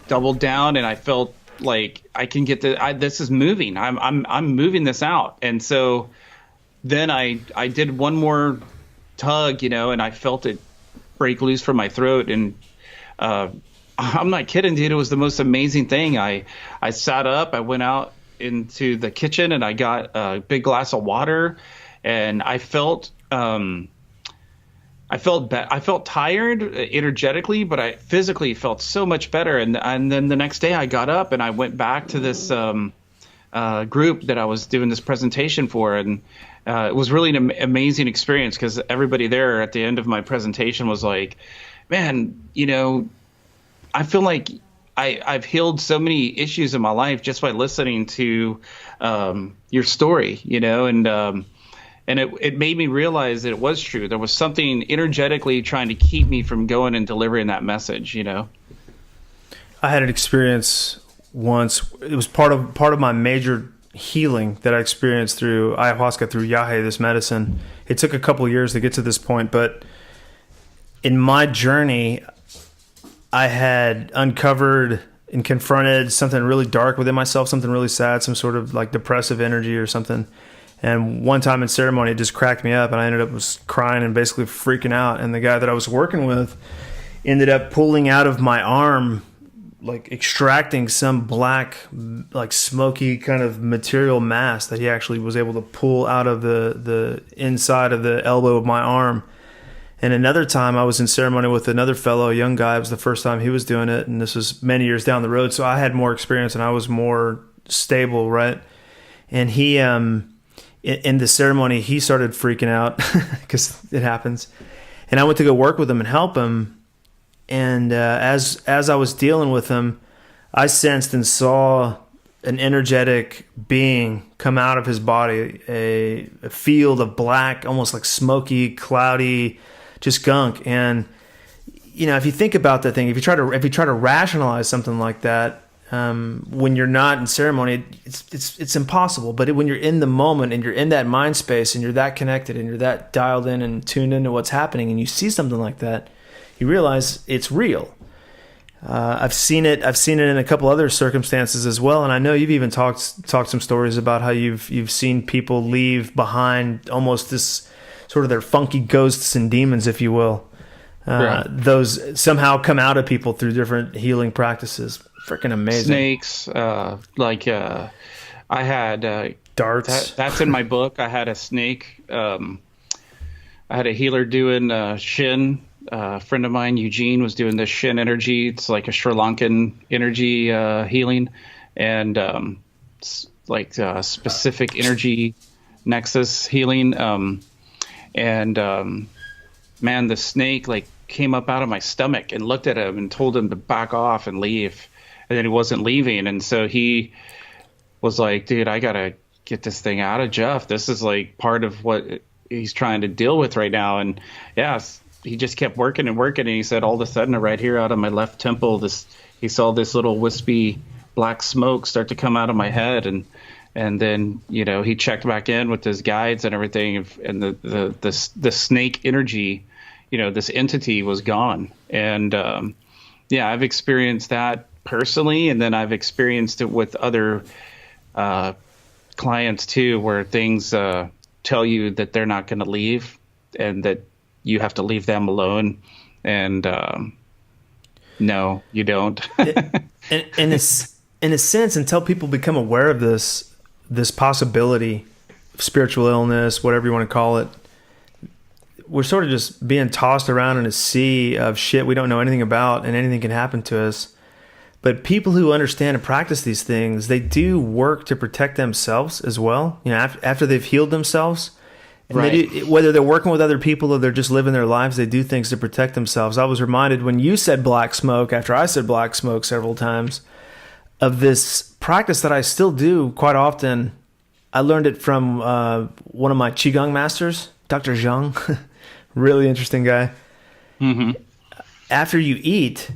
doubled down, and I felt like I can get this is moving. I'm moving this out. And so then I did one more tug, and I felt it break loose from my throat. And I'm not kidding, dude. It was the most amazing thing. I sat up, I went out into the kitchen, and I got a big glass of water, and I felt tired energetically, but I physically felt so much better. And then the next day I got up and I went back to this group that I was doing this presentation for, and it was really an amazing experience, because everybody there at the end of my presentation was like, "Man, I feel like I've healed so many issues in my life just by listening to your story, and it made me realize that it was true. There was something energetically trying to keep me from going and delivering that message, I had an experience once. It was part of my major healing that I experienced through ayahuasca, through yahe, this medicine. It took a couple of years to get to this point, but in my journey, I had uncovered and confronted something really dark within myself, something really sad, some sort of like depressive energy or something. And one time in ceremony, it just cracked me up, and I ended up crying and basically freaking out. And the guy that I was working with ended up pulling out of my arm, like extracting some black, like smoky kind of material mass that he actually was able to pull out of the inside of the elbow of my arm. And another time I was in ceremony with another fellow, a young guy. It was the first time he was doing it, and this was many years down the road. So I had more experience and I was more stable, right? And he, in the ceremony, he started freaking out because it happens. And I went to go work with him and help him. And as I was dealing with him, I sensed and saw an energetic being come out of his body, a field of black, almost like smoky, cloudy, just gunk. And if you think about that thing, if you try to rationalize something like that, when you're not in ceremony, it's impossible. But when you're in the moment and you're in that mind space and you're that connected and you're that dialed in and tuned into what's happening, and you see something like that, you realize it's real. I've seen it in a couple other circumstances as well, and I know you've even talked some stories about how you've seen people leave behind almost this sort of their funky ghosts and demons, if you will. Right. Those somehow come out of people through different healing practices. Freaking amazing. Snakes, I had darts. That's in my book. I had a snake. I had a healer doing shin. A friend of mine, Eugene, was doing this shin energy. It's like a Sri Lankan energy healing, and specific energy nexus healing. Man, the snake came up out of my stomach and looked at him and told him to back off and leave, and then he wasn't leaving, and so he was like, "Dude, I gotta get this thing out of Jeff. This is part of what he's trying to deal with right now." And he just kept working and working, and he said all of a sudden right here out of my left temple, he saw this little wispy black smoke start to come out of my head, and then he checked back in with his guides and everything, and the snake energy, this entity was gone. And I've experienced that personally, and then I've experienced it with other clients too, where things tell you that they're not going to leave and that you have to leave them alone, and no, you don't. in a sense, until people become aware of this possibility of spiritual illness, whatever you want to call it, we're sort of just being tossed around in a sea of shit we don't know anything about, and anything can happen to us. But people who understand and practice these things, they do work to protect themselves as well. After they've healed themselves. And right. Whether they're working with other people or they're just living their lives, they do things to protect themselves. I was reminded when you said black smoke, after I said black smoke several times, of this practice that I still do quite often. I learned it from one of my Qigong masters, Dr. Zhang. Really interesting guy. Mm-hmm. After you eat,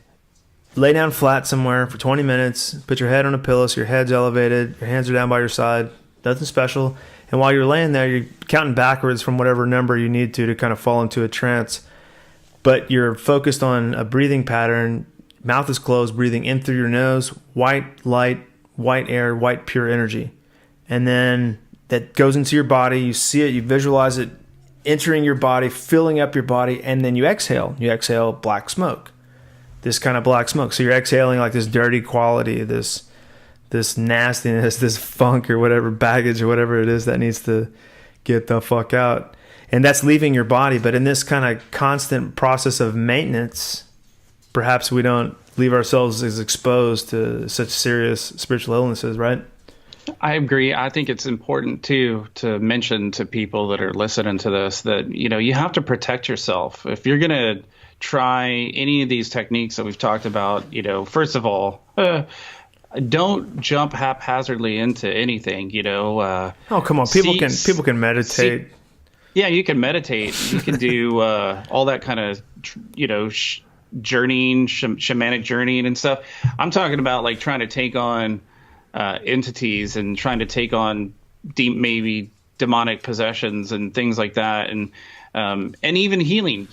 lay down flat somewhere for 20 minutes, put your head on a pillow so your head's elevated, your hands are down by your side, nothing special. And while you're laying there, you're counting backwards from whatever number you need to kind of fall into a trance. But you're focused on a breathing pattern. Mouth is closed, breathing in through your nose, white light, white air, white pure energy. And then that goes into your body. You see it, you visualize it entering your body, filling up your body, and then you exhale. You exhale black smoke, this kind of black smoke. So you're exhaling this dirty quality, this nastiness, this funk or whatever, baggage or whatever it is that needs to get the fuck out. And that's leaving your body. But in this kind of constant process of maintenance, perhaps we don't leave ourselves as exposed to such serious spiritual illnesses, right? I agree. I think it's important too to mention to people that are listening to this that, you have to protect yourself. If you're going to try any of these techniques that we've talked about, first of all, don't jump haphazardly into anything, oh, come on. People can meditate. Yeah, you can meditate. You can do all that kind of, journeying, shamanic journeying and stuff. I'm talking about trying to take on entities and trying to take on maybe demonic possessions and things like that. And even healing,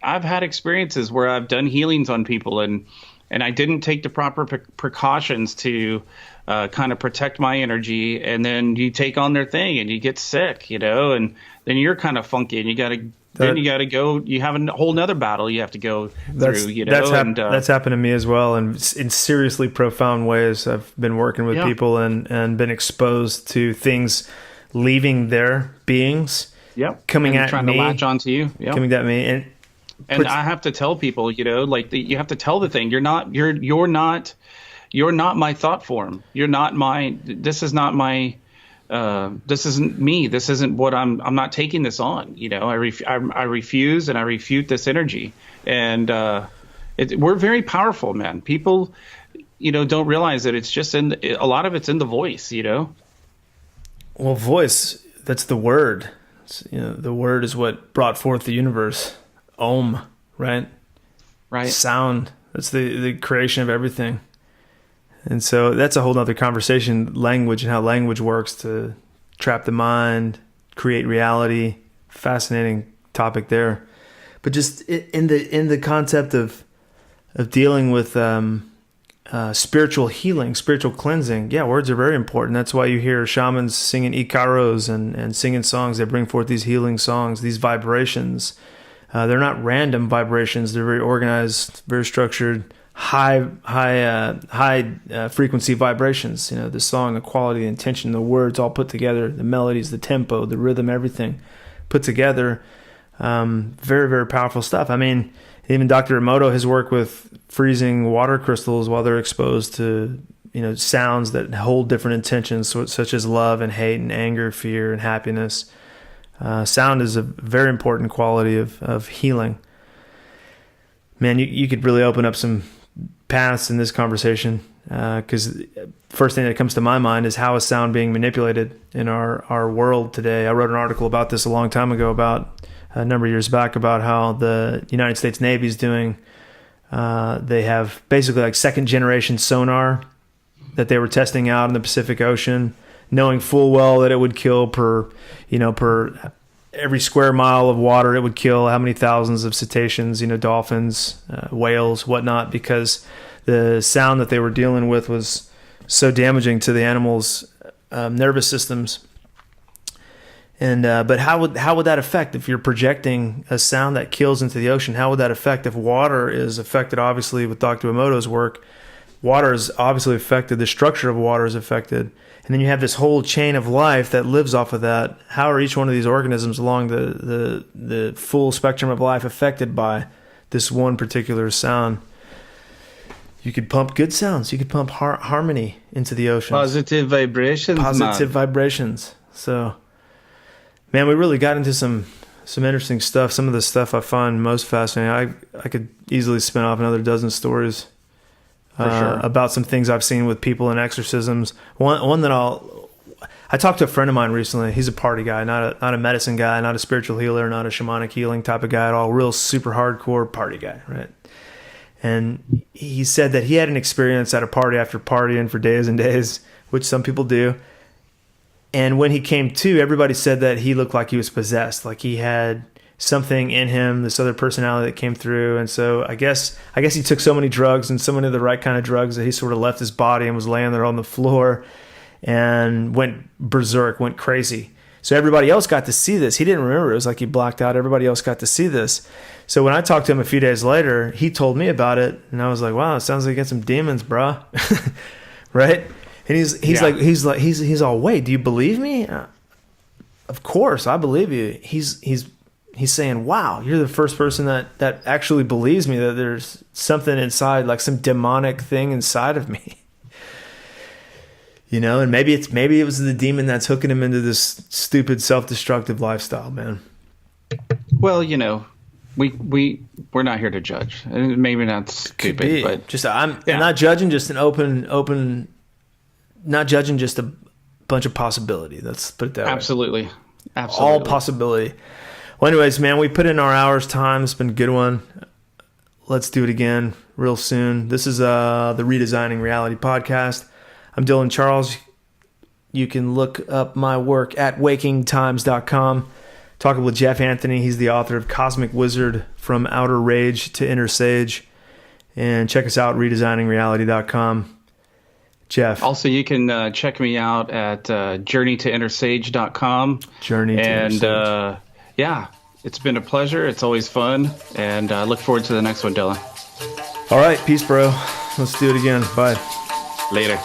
I've had experiences where I've done healings on people and I didn't take the proper precautions to kind of protect my energy, and then you take on their thing and you get sick, and then you're kind of funky and you got to go. You have a whole nother battle you have to go through. That's happened to me as well, and in seriously profound ways. I've been working with people and been exposed to things leaving their beings, coming at trying me, to latch onto you, coming at me, and I have to tell people, you have to tell the thing. You're not my thought form. You're not my. This is not my. This isn't me. This isn't what I'm not taking this on. I refuse and I refute this energy. And We're very powerful, man. People, don't realize that it's just a lot of it's in the voice, Well, voice, that's the word. The word is what brought forth the universe. Om, right? Right. Sound, that's the creation of everything. And so that's a whole other conversation, language and how language works to trap the mind, create reality. Fascinating topic there. But just in the concept of dealing with spiritual healing, spiritual cleansing, yeah, words are very important. That's why you hear shamans singing ikaros and singing songs that bring forth these healing songs, these vibrations. They're not random vibrations. They're very organized, very structured, high frequency vibrations. The song, the quality, the intention, the words all put together, the melodies, the tempo, the rhythm, everything put together. Very, very powerful stuff. I mean, even Dr. Emoto has worked with freezing water crystals while they're exposed to, sounds that hold different intentions, such as love and hate and anger, fear and happiness. Sound is a very important quality of healing. Man, you could really open up some paths in this conversation, because first thing that comes to my mind is how is sound being manipulated in our world today. I wrote an article about this a long time ago, about a number of years back, about how the United States Navy is doing. They have basically like second generation sonar that they were testing out in the Pacific Ocean, knowing full well that it would kill per every square mile of water, it would kill how many thousands of cetaceans, dolphins, whales, whatnot, because the sound that they were dealing with was so damaging to the animals' nervous systems. And but how would that affect if you're projecting a sound that kills into the ocean? How would that affect if water is affected? Obviously, with Dr. Emoto's work, water is obviously affected. The structure of water is affected, and then you have this whole chain of life that lives off of that. How are each one of these organisms along the full spectrum of life affected by this one particular sound? You could pump good sounds. You could pump harmony into the ocean. Positive vibrations. Vibrations. So, man, we really got into some interesting stuff. Some of the stuff I find most fascinating. I could easily spin off another dozen stories about some things I've seen with people in exorcisms. One that I talked to a friend of mine recently. He's a party guy, not a medicine guy, not a spiritual healer, not a shamanic healing type of guy at all. Real super hardcore party guy, right? And he said that he had an experience at a party after partying for days and days, which some people do. And when he came to, everybody said that he looked like he was possessed, like he had something in him, this other personality that came through. And so I guess he took so many drugs and so many of the right kind of drugs that he sort of left his body and was laying there on the floor and went berserk, went crazy. So everybody else got to see this. He didn't remember. It was like he blacked out. Everybody else got to see this. So when I talked to him a few days later, he told me about it, and I was like, "Wow, it sounds like you got some demons, bro." Right? And he's all, "Wait, do you believe me?" Of course, I believe you. He's saying, "Wow, you're the first person that actually believes me that there's something inside, like some demonic thing inside of me." And maybe it was the demon that's hooking him into this stupid self-destructive lifestyle, man. Well, we're not here to judge. Maybe not stupid, but just I'm not judging. Just an open, not judging. Just a bunch of possibility. Let's put it that way. Absolutely. All possibility. Well, anyways, man, we put in our hours time. It's been a good one. Let's do it again real soon. This is the Redesigning Reality podcast. I'm Dylan Charles. You can look up my work at wakingtimes.com. Talking with Jeff Anthony. He's the author of Cosmic Wizard, From Outer Rage to Inner Sage. And check us out, redesigningsreality.com. Jeff. Also, you can check me out at journeytoinnersage.com. And yeah, it's been a pleasure. It's always fun. And I look forward to the next one, Dylan. All right. Peace, bro. Let's do it again. Bye. Later.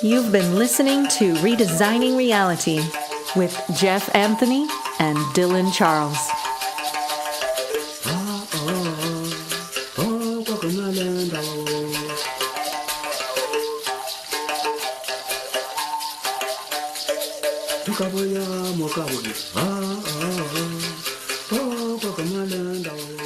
You've been listening to Redesigning Reality with Jeff Anthony and Dylan Charles. comandando.